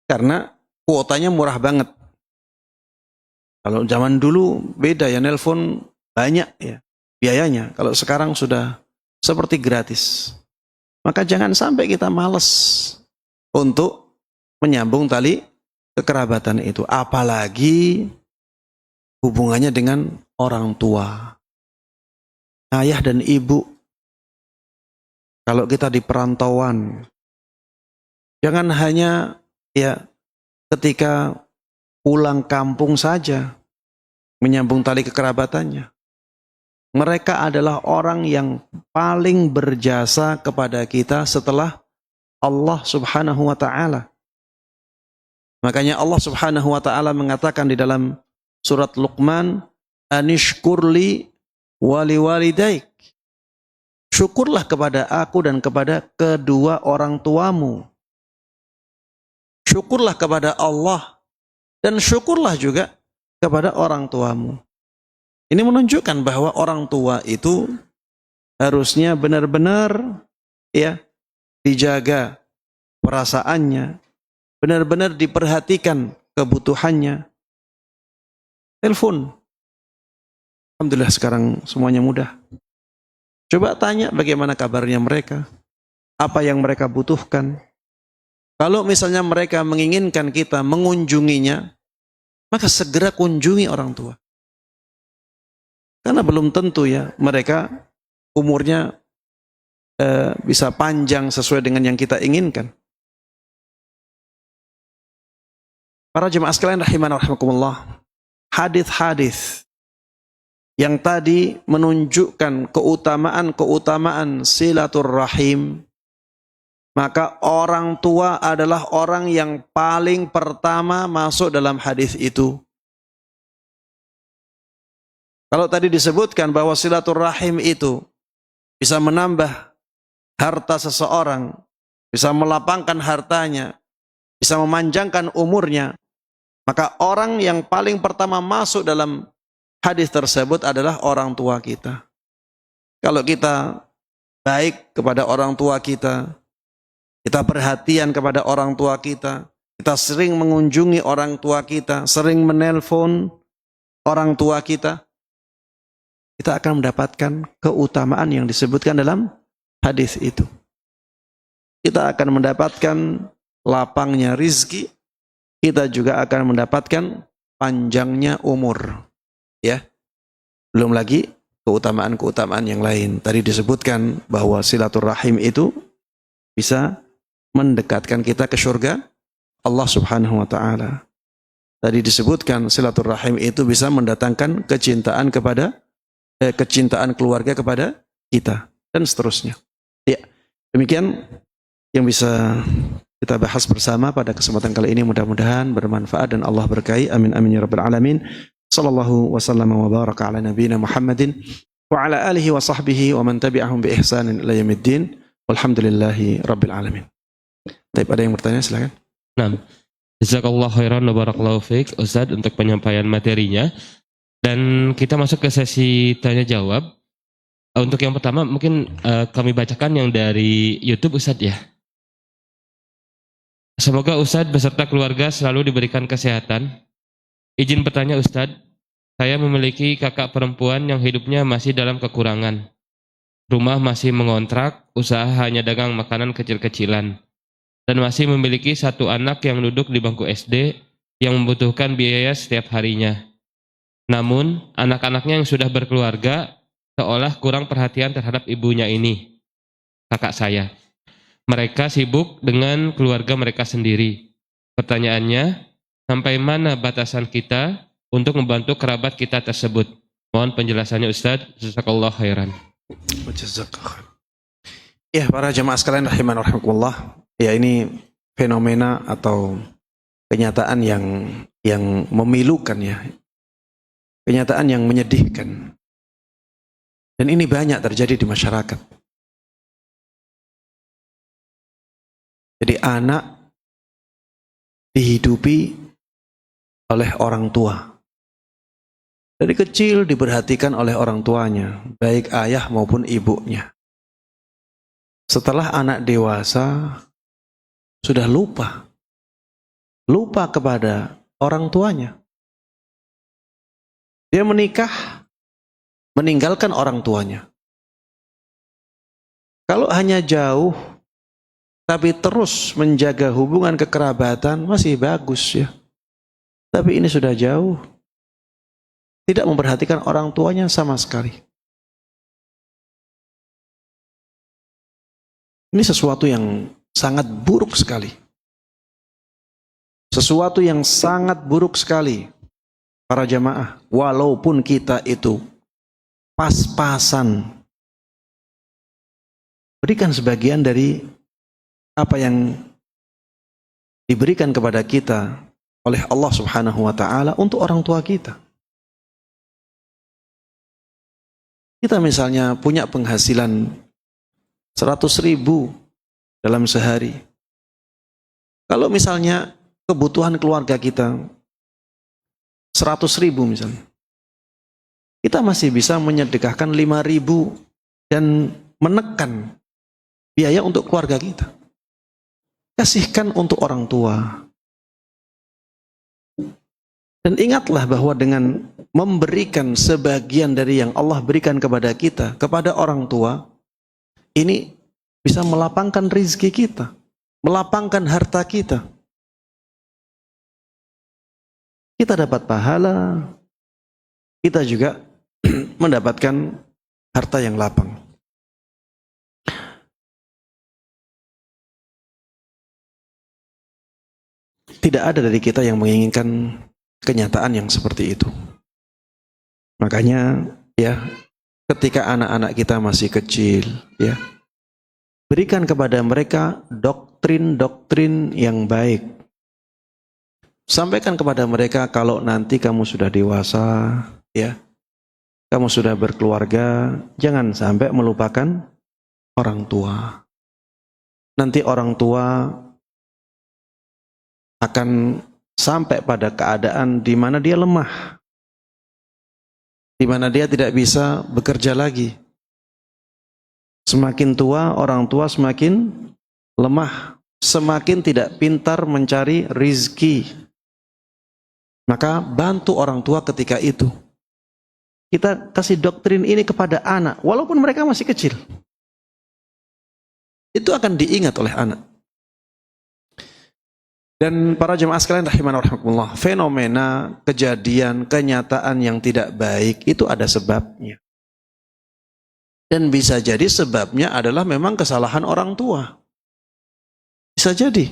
Karena kuotanya murah banget. Kalau zaman dulu beda ya, nelpon banyak ya biayanya. Kalau sekarang sudah seperti gratis. Maka jangan sampai kita malas untuk menyambung tali kekerabatan itu. Apalagi hubungannya dengan orang tua. Ayah dan ibu. Kalau kita di perantauan, jangan hanya ya ketika pulang kampung saja menyambung tali kekerabatannya. Mereka adalah orang yang paling berjasa kepada kita setelah Allah Subhanahu wa ta'ala. Makanya Allah Subhanahu wa ta'ala mengatakan di dalam surat Luqman, anishkurli wali walidaik. Syukurlah kepada aku dan kepada kedua orang tuamu. Syukurlah kepada Allah dan syukurlah juga kepada orang tuamu. Ini menunjukkan bahwa orang tua itu harusnya benar-benar ya dijaga perasaannya, benar-benar diperhatikan kebutuhannya. Telepon. Alhamdulillah sekarang semuanya mudah. Coba tanya bagaimana kabarnya mereka, apa yang mereka butuhkan. Kalau misalnya mereka menginginkan kita mengunjunginya, maka segera kunjungi orang tua. Karena belum tentu ya mereka umurnya bisa panjang sesuai dengan yang kita inginkan. Para jemaah sekalian rahimana rahimakumullah, hadis-hadis yang tadi menunjukkan keutamaan silaturrahim, maka orang tua adalah orang yang paling pertama masuk dalam hadis itu. Kalau tadi disebutkan bahwa silaturahim itu bisa menambah harta seseorang, bisa melapangkan hartanya, bisa memanjangkan umurnya, maka orang yang paling pertama masuk dalam hadis tersebut adalah orang tua kita. Kalau kita baik kepada orang tua kita, kita perhatian kepada orang tua kita, kita sering mengunjungi orang tua kita, sering menelpon orang tua kita, kita akan mendapatkan keutamaan yang disebutkan dalam hadis itu. Kita akan mendapatkan lapangnya rizki, kita juga akan mendapatkan panjangnya umur. Ya, belum lagi keutamaan-keutamaan yang lain. Tadi disebutkan bahwa silaturahim itu bisa mendekatkan kita ke surga Allah Subhanahu wa taala. Tadi disebutkan silaturahim itu bisa mendatangkan kecintaan kecintaan keluarga kepada kita dan seterusnya. Ya, demikian yang bisa kita bahas bersama pada kesempatan kali ini, mudah-mudahan bermanfaat dan Allah berkahi. Amin amin ya rabbal alamin. Sallallahu wasallam wa baraka ala nabiyina Muhammadin wa ala alihi wa sahbihi wa man tabi'ahum bi ihsanin ila yaumiddin. Walhamdulillahi rabbil alamin. Baik, ada yang bertanya silakan. Nah, jazakallahu khairan wa barakallahu fiik Ustaz untuk penyampaian materinya. Dan kita masuk ke sesi tanya jawab. Untuk yang pertama mungkin kami bacakan yang dari YouTube Ustaz ya. Semoga Ustaz beserta keluarga selalu diberikan kesehatan. Izin bertanya Ustaz, saya memiliki kakak perempuan yang hidupnya masih dalam kekurangan. Rumah masih mengontrak, usaha hanya dagang makanan kecil-kecilan. Dan masih memiliki satu anak yang duduk di bangku SD yang membutuhkan biaya setiap harinya. Namun, anak-anaknya yang sudah berkeluarga seolah kurang perhatian terhadap ibunya ini, kakak saya. Mereka sibuk dengan keluarga mereka sendiri. Pertanyaannya, sampai mana batasan kita untuk membantu kerabat kita tersebut? Mohon penjelasannya Ustaz. Jazakallahu khairan. Ya, para jemaah sekalian rahiman rahimakumullah. Ya, ini fenomena atau kenyataan yang memilukan ya. Kenyataan yang menyedihkan. Dan ini banyak terjadi di masyarakat. Jadi anak dihidupi oleh orang tua. Dari kecil diperhatikan oleh orang tuanya, baik ayah maupun ibunya. Setelah anak dewasa, sudah lupa kepada orang tuanya. Dia menikah, meninggalkan orang tuanya. Kalau hanya jauh, tapi terus menjaga hubungan kekerabatan, masih bagus ya. Tapi ini sudah jauh, tidak memperhatikan orang tuanya sama sekali. Ini sesuatu yang sangat buruk sekali. Sesuatu yang sangat buruk sekali. Para jamaah, walaupun kita itu pas-pasan, berikan sebagian dari apa yang diberikan kepada kita oleh Allah Subhanahu wa taala untuk orang tua kita. Kita misalnya punya penghasilan 100.000 dalam sehari. Kalau misalnya kebutuhan keluarga kita 100.000 misalnya, kita masih bisa menyedekahkan 5.000 dan menekan biaya untuk keluarga kita. Kasihkan untuk orang tua. Dan ingatlah bahwa dengan memberikan sebagian dari yang Allah berikan kepada kita, kepada orang tua, ini bisa melapangkan rizki kita, melapangkan harta kita. Kita dapat pahala, kita juga mendapatkan harta yang lapang. Tidak ada dari kita yang menginginkan kenyataan yang seperti itu. Makanya ya, ketika anak-anak kita masih kecil ya, berikan kepada mereka doktrin-doktrin yang baik. Sampaikan kepada mereka kalau nanti kamu sudah dewasa, ya, kamu sudah berkeluarga, jangan sampai melupakan orang tua. Nanti orang tua akan sampai pada keadaan di mana dia lemah, di mana dia tidak bisa bekerja lagi. Semakin tua, orang tua semakin lemah, semakin tidak pintar mencari rizki. Maka bantu orang tua ketika itu. Kita kasih doktrin ini kepada anak, walaupun mereka masih kecil. Itu akan diingat oleh anak. Dan para jemaah sekalian rahimana rahimakumullah, fenomena, kejadian, kenyataan yang tidak baik itu ada sebabnya. Dan bisa jadi sebabnya adalah memang kesalahan orang tua. Bisa jadi.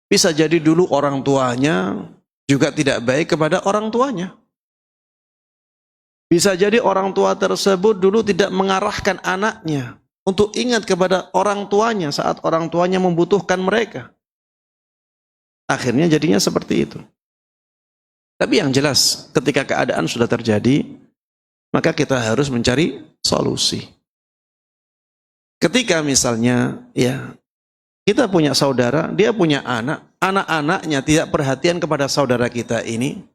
Bisa jadi dulu orang tuanya juga tidak baik kepada orang tuanya. Bisa jadi orang tua tersebut dulu tidak mengarahkan anaknya untuk ingat kepada orang tuanya saat orang tuanya membutuhkan mereka. Akhirnya jadinya seperti itu. Tapi yang jelas ketika keadaan sudah terjadi, maka kita harus mencari solusi. Ketika misalnya ya kita punya saudara, dia punya anak, anak-anaknya tidak perhatian kepada saudara kita ini,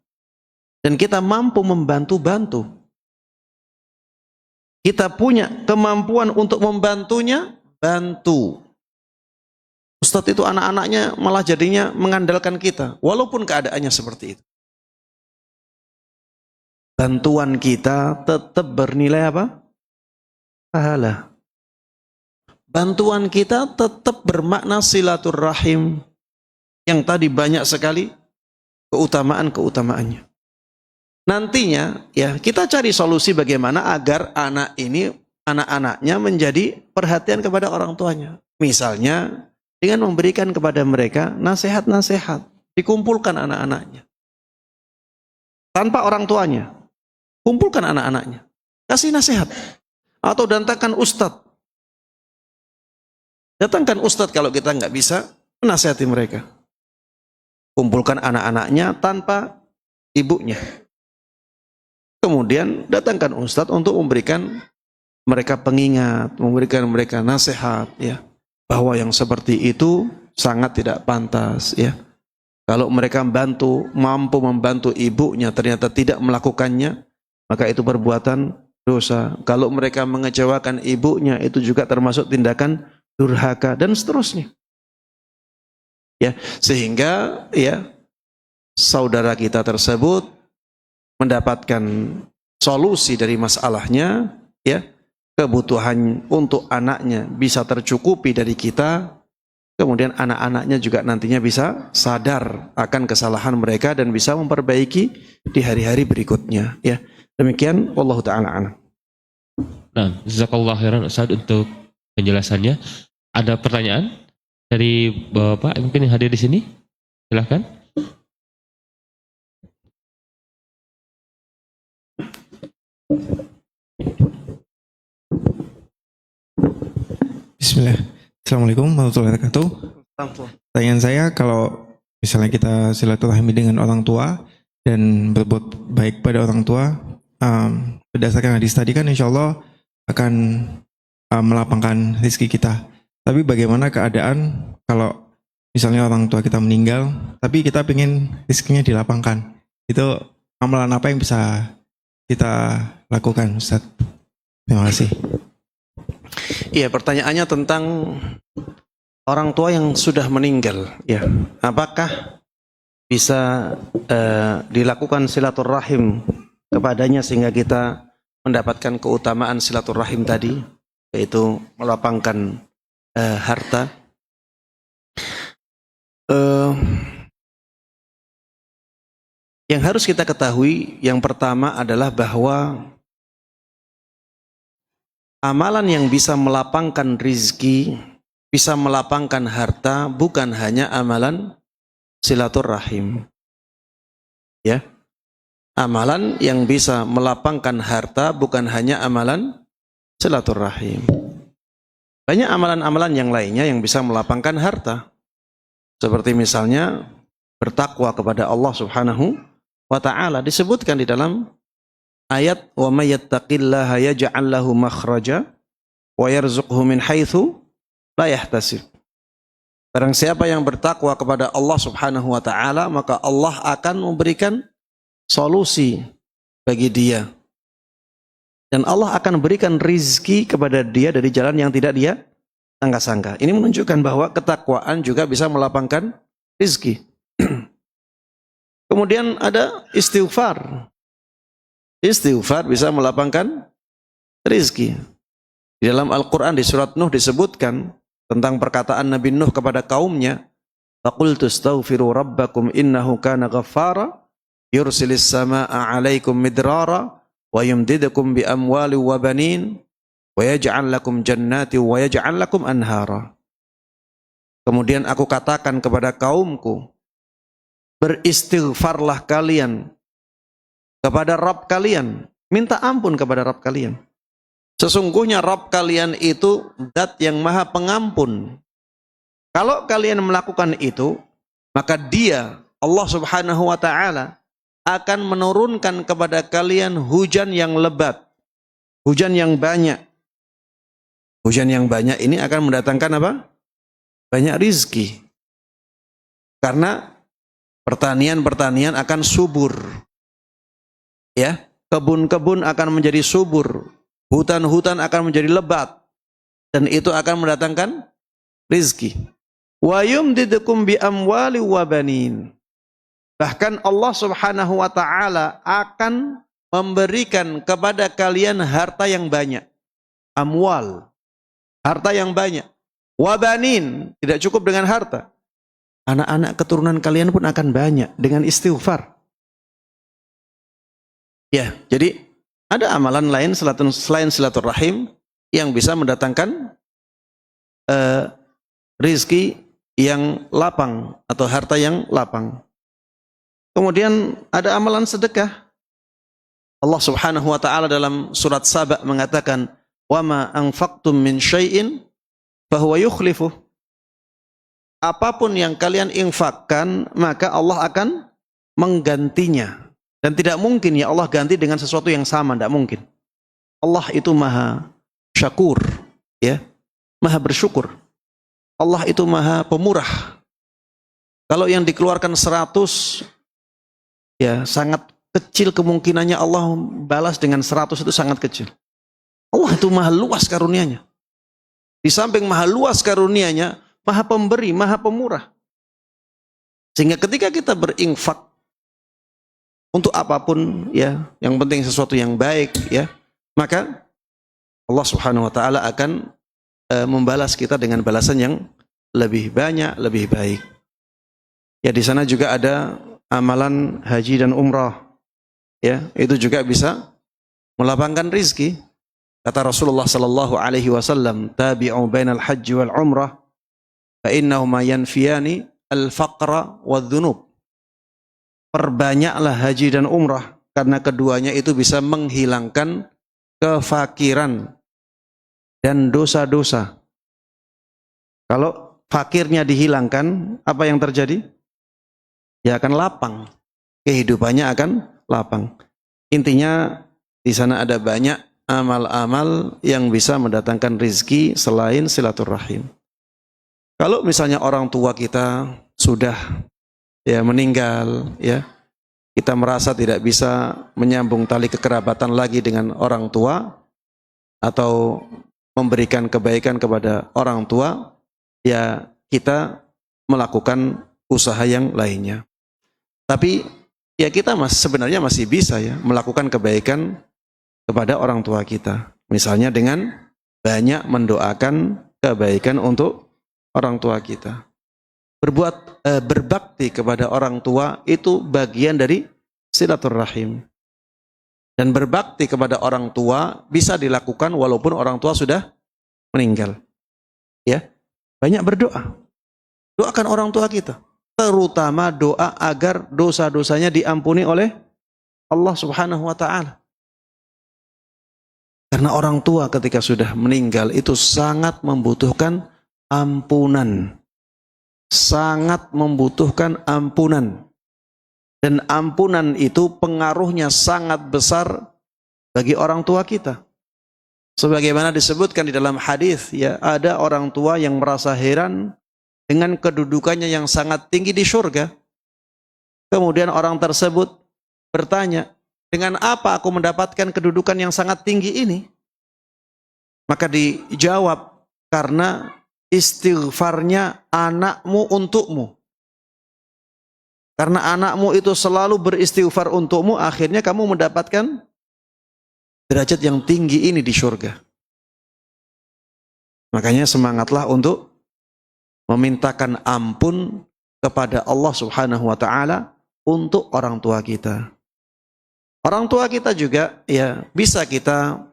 dan kita mampu membantu-bantu. Kita punya kemampuan untuk membantunya, bantu. Ustadz itu anak-anaknya malah jadinya mengandalkan kita, walaupun keadaannya seperti itu. Bantuan kita tetap bernilai apa? Pahala. Bantuan kita tetap bermakna silaturrahim, yang tadi banyak sekali keutamaan-keutamaannya. Nantinya ya kita cari solusi bagaimana agar anak-anaknya menjadi perhatian kepada orang tuanya. Misalnya dengan memberikan kepada mereka nasihat-nasihat, dikumpulkan anak-anaknya. Tanpa orang tuanya, kumpulkan anak-anaknya, kasih nasihat. Atau datangkan ustadz. Datangkan ustadz kalau kita nggak bisa, menasihati mereka. Kumpulkan anak-anaknya tanpa ibunya. Kemudian datangkan ustadz untuk memberikan mereka pengingat, memberikan mereka nasihat, ya, bahwa yang seperti itu sangat tidak pantas, ya. Kalau mereka mampu membantu ibunya, ternyata tidak melakukannya, maka itu perbuatan dosa. Kalau mereka mengecewakan ibunya, itu juga termasuk tindakan durhaka dan seterusnya. Ya, sehingga ya saudara kita tersebut mendapatkan solusi dari masalahnya, ya, kebutuhan untuk anaknya bisa tercukupi dari kita, kemudian anak-anaknya juga nantinya bisa sadar akan kesalahan mereka dan bisa memperbaiki di hari-hari berikutnya, ya. Demikian, wallahu ta'ala a'lam. Nah, jazakallahu khairan Ustaz untuk penjelasannya. Ada pertanyaan dari Bapak mungkin yang hadir di sini? Silahkan. Bismillah. Assalamualaikum warahmatullahi wabarakatuh. Pertanyaan saya, kalau misalnya kita silaturahmi dengan orang tua dan berbuat baik pada orang tua, berdasarkan hadis tadi kan insya Allah akan melapangkan rezeki kita. Tapi bagaimana keadaan kalau misalnya orang tua kita meninggal, tapi kita ingin rezekinya dilapangkan? Itu amalan apa yang bisa kita lakukan, Ustaz? Terima kasih. Iya, pertanyaannya tentang orang tua yang sudah meninggal, ya. Apakah bisa dilakukan silaturahim kepadanya sehingga kita mendapatkan keutamaan silaturahim tadi, yaitu melapangkan harta? Yang harus kita ketahui yang pertama adalah bahwa amalan yang bisa melapangkan rizki, bisa melapangkan harta, bukan hanya amalan silaturahim. Ya, amalan yang bisa melapangkan harta bukan hanya amalan silaturahim. Banyak amalan-amalan yang lainnya yang bisa melapangkan harta. Seperti misalnya bertakwa kepada Allah Subhanahu wa ta'ala. Disebutkan di dalam ayat wa may yattaqillaha yaj'al lahu makhraja wa yarzuqhu min haitsu la yahtasib. Barang siapa yang bertakwa kepada Allah Subhanahu wa ta'ala, maka Allah akan memberikan solusi bagi dia. Dan Allah akan berikan rizki kepada dia dari jalan yang tidak dia sangka-sangka. Ini menunjukkan bahwa ketakwaan juga bisa melapangkan rizki. Kemudian ada istighfar. Istighfar bisa melapangkan rizki. Di dalam Al-Quran di surat Nuh disebutkan tentang perkataan Nabi Nuh kepada kaumnya, faqultu astaghfiru rabbakum innahu kana ghaffara yursilis samaa'a 'alaikum midrara wa yumdidukum bi amwali wa banin wa yaj'al lakum jannati wa yaj'al lakum anhara. Kemudian aku katakan kepada kaumku, beristighfarlah kalian kepada Rabb kalian, minta ampun kepada Rabb kalian. Sesungguhnya Rabb kalian itu zat yang maha pengampun. Kalau kalian melakukan itu, maka dia, Allah Subhanahu wa ta'ala, akan menurunkan kepada kalian hujan yang lebat, hujan yang banyak. Hujan yang banyak ini akan mendatangkan apa? Banyak rizki. Karena pertanian-pertanian akan subur. Ya, kebun-kebun akan menjadi subur. Hutan-hutan akan menjadi lebat. Dan itu akan mendatangkan rizki. Wa yumdidukum bi amwali wa banin. Bahkan Allah Subhanahu wa ta'ala akan memberikan kepada kalian harta yang banyak. Amwal. Harta yang banyak. Wa banin. Tidak cukup dengan harta. Anak-anak keturunan kalian pun akan banyak dengan istighfar. Ya, jadi ada amalan lain selain silaturahim yang bisa mendatangkan rizki yang lapang atau harta yang lapang. Kemudian ada amalan sedekah. Allah Subhanahu wa ta'ala dalam surat Saba mengatakan, "Wa ma anfaqtum min syai'in fahuwa yukhlifuh." Apapun yang kalian infakkan, maka Allah akan menggantinya. Dan tidak mungkin ya Allah ganti dengan sesuatu yang sama, tidak mungkin. Allah itu maha syakur, ya, maha bersyukur. Allah itu maha pemurah. Kalau yang dikeluarkan 100, ya sangat kecil kemungkinannya Allah balas dengan 100, itu sangat kecil. Allah itu maha luas karunia-Nya. Di samping maha luas karunia-Nya, maha pemberi, maha pemurah. Sehingga ketika kita berinfak untuk apapun, ya, yang penting sesuatu yang baik, ya, maka Allah Subhanahu wa ta'ala akan membalas kita dengan balasan yang lebih banyak, lebih baik. Ya, di sana juga ada amalan haji dan umrah. Ya, itu juga bisa melapangkan rizki. Kata Rasulullah sallallahu alaihi wasallam, "Tabi'u bainal haji wal umrah fa innahuma yanfiyani al-faqra wadh-dhunub." Perbanyaklah haji dan umrah karena keduanya itu bisa menghilangkan kefakiran dan dosa-dosa. Kalau fakirnya dihilangkan, apa yang terjadi? Ya akan lapang. Kehidupannya akan lapang. Intinya di sana ada banyak amal-amal yang bisa mendatangkan rizki selain silaturahim. Kalau misalnya orang tua kita sudah ya meninggal, ya, kita merasa tidak bisa menyambung tali kekerabatan lagi dengan orang tua atau memberikan kebaikan kepada orang tua, ya kita melakukan usaha yang lainnya. Tapi ya kita sebenarnya masih bisa ya melakukan kebaikan kepada orang tua kita. Misalnya dengan banyak mendoakan kebaikan untuk orang tua kita. Berbakti kepada orang tua itu bagian dari silaturahim. Dan berbakti kepada orang tua bisa dilakukan walaupun orang tua sudah meninggal. Ya, banyak berdoa. Doakan orang tua kita, terutama doa agar dosa-dosanya diampuni oleh Allah Subhanahu wa ta'ala. Karena orang tua ketika sudah meninggal itu sangat membutuhkan ampunan. Sangat membutuhkan ampunan. Dan ampunan itu pengaruhnya sangat besar bagi orang tua kita. Sebagaimana disebutkan di dalam hadis, ya, ada orang tua yang merasa heran dengan kedudukannya yang sangat tinggi di surga. Kemudian orang tersebut bertanya, dengan apa aku mendapatkan kedudukan yang sangat tinggi ini? Maka dijawab, karena istighfarnya anakmu untukmu. Karena anakmu itu selalu beristighfar untukmu, akhirnya kamu mendapatkan derajat yang tinggi ini di surga. Makanya semangatlah untuk memintakan ampun kepada Allah Subhanahu wa taala untuk orang tua kita. Orang tua kita juga ya bisa kita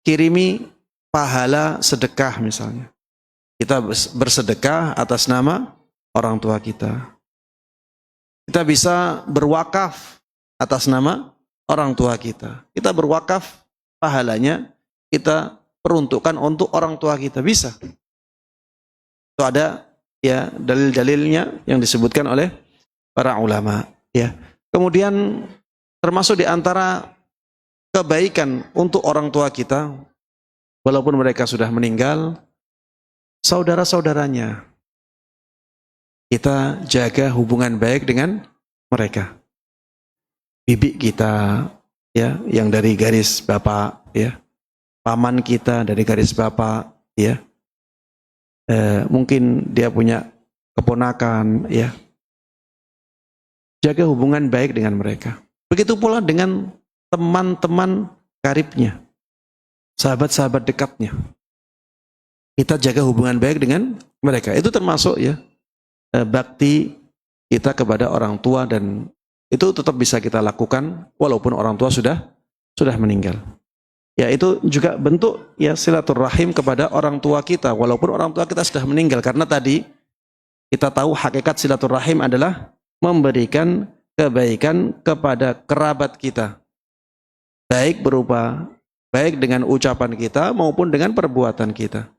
kirimi pahala sedekah misalnya. Kita bersedekah atas nama orang tua kita. Kita bisa berwakaf atas nama orang tua kita. Kita berwakaf, pahalanya kita peruntukkan untuk orang tua kita, bisa. Itu ada ya dalil-dalilnya yang disebutkan oleh para ulama, ya. Kemudian termasuk di antara kebaikan untuk orang tua kita, walaupun mereka sudah meninggal, saudara-saudaranya, kita jaga hubungan baik dengan mereka. Bibi kita, ya, yang dari garis bapak, ya, paman kita dari garis bapak, ya, mungkin dia punya keponakan, ya, jaga hubungan baik dengan mereka. Begitu pula dengan teman-teman karibnya, sahabat-sahabat dekatnya. Kita jaga hubungan baik dengan mereka. Itu termasuk ya bakti kita kepada orang tua, dan itu tetap bisa kita lakukan walaupun orang tua sudah meninggal. Ya, itu juga bentuk ya silaturahim kepada orang tua kita walaupun orang tua kita sudah meninggal, karena tadi kita tahu hakikat silaturahim adalah memberikan kebaikan kepada kerabat kita, baik dengan ucapan kita maupun dengan perbuatan kita.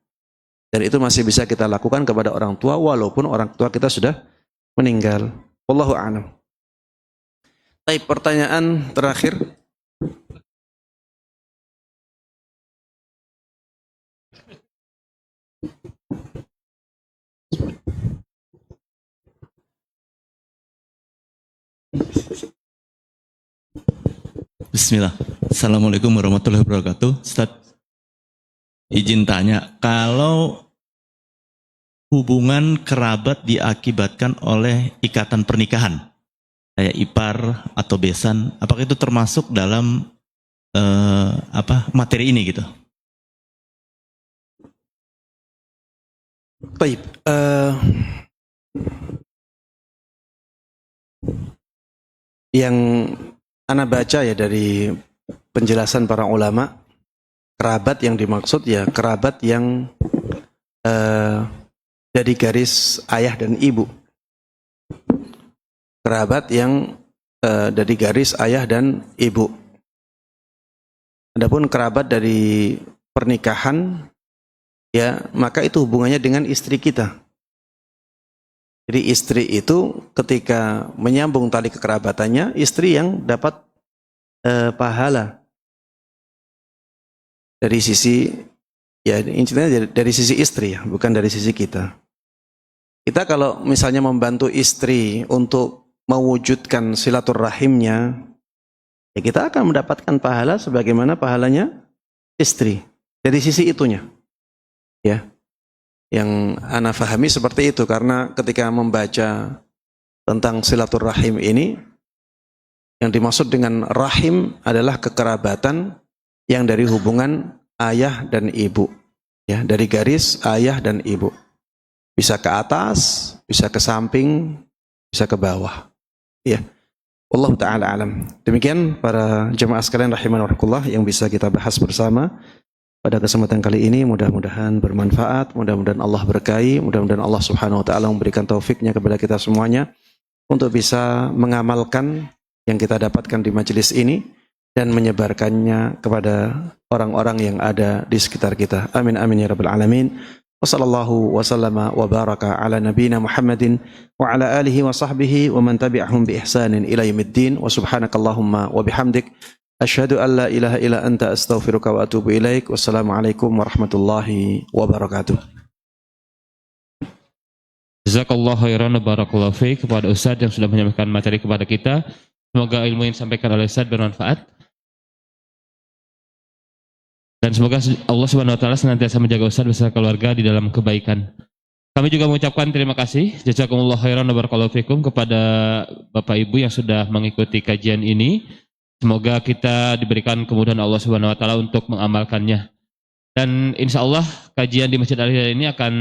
Dan itu masih bisa kita lakukan kepada orang tua walaupun orang tua kita sudah meninggal. Wallahu a'lam. Baik, pertanyaan terakhir. Bismillah. Assalamualaikum warahmatullahi wabarakatuh. Ustaz, izin tanya, kalau hubungan kerabat diakibatkan oleh ikatan pernikahan, kayak ipar atau besan, apakah itu termasuk dalam materi ini gitu? Baik, yang ana baca ya dari penjelasan para ulama, kerabat yang dimaksud ya kerabat yang dari garis ayah dan ibu. Kerabat yang dari garis ayah dan ibu. Adapun kerabat dari pernikahan, ya maka itu hubungannya dengan istri kita. Jadi istri itu ketika menyambung tali kekerabatannya, istri yang dapat pahala dari sisi, ya intinya dari sisi istri ya, bukan dari sisi kita. Kita kalau misalnya membantu istri untuk mewujudkan silaturahimnya, ya kita akan mendapatkan pahala sebagaimana pahalanya istri. Dari sisi itunya, ya. Yang ana fahami seperti itu, karena ketika membaca tentang silaturahim ini, yang dimaksud dengan rahim adalah kekerabatan yang dari hubungan ayah dan ibu, ya, dari garis ayah dan ibu. Bisa ke atas, bisa ke samping, bisa ke bawah, ya. Wallahu ta'ala alam. Demikian para jemaah sekalian rahimanallah yang bisa kita bahas bersama pada kesempatan kali ini. Mudah-mudahan bermanfaat, mudah-mudahan Allah berkahi, mudah-mudahan Allah Subhanahu wa taala memberikan taufiknya kepada kita semuanya untuk bisa mengamalkan yang kita dapatkan di majelis ini, dan menyebarkannya kepada orang-orang yang ada di sekitar kita. Amin amin ya rabbal alamin. Wa sallallahu wa sallama wa baraka ala nabiyyina Muhammadin wa ala alihi wa sahbihi wa man tabi'ahum bi ihsanin ila yaumiddin. Wa subhanakallahumma wa bihamdik asyhadu an la ilaha illa anta astaghfiruka wa atubu ilaik. Wassalamualaikum warahmatullahi wabarakatuh. Jazakallahu khairan wa barakallahu fiik kepada Ustaz yang sudah menyampaikan materi kepada kita. Semoga ilmu yang disampaikan oleh Ustaz bermanfaat. Dan semoga Allah Subhanahu wa taala senantiasa menjaga Ustaz beserta keluarga di dalam kebaikan. Kami juga mengucapkan terima kasih jazakumullah khairan wa barakallahu fikum kepada Bapak Ibu yang sudah mengikuti kajian ini. Semoga kita diberikan kemudahan Allah Subhanahu wa taala untuk mengamalkannya. Dan insya Allah kajian di Masjid Al-Hidayah ini akan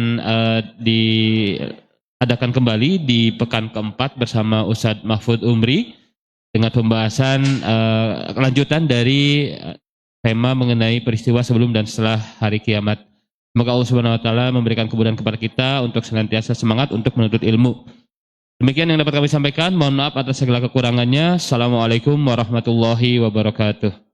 diadakan kembali di pekan keempat bersama Ustadz Mahfud Umri dengan pembahasan lanjutan dari tema mengenai peristiwa sebelum dan setelah hari kiamat. Semoga Allah Subhanahu wa taala memberikan kemudahan kepada kita untuk senantiasa semangat untuk menuntut ilmu. Demikian yang dapat kami sampaikan. Mohon maaf atas segala kekurangannya. Assalamualaikum warahmatullahi wabarakatuh.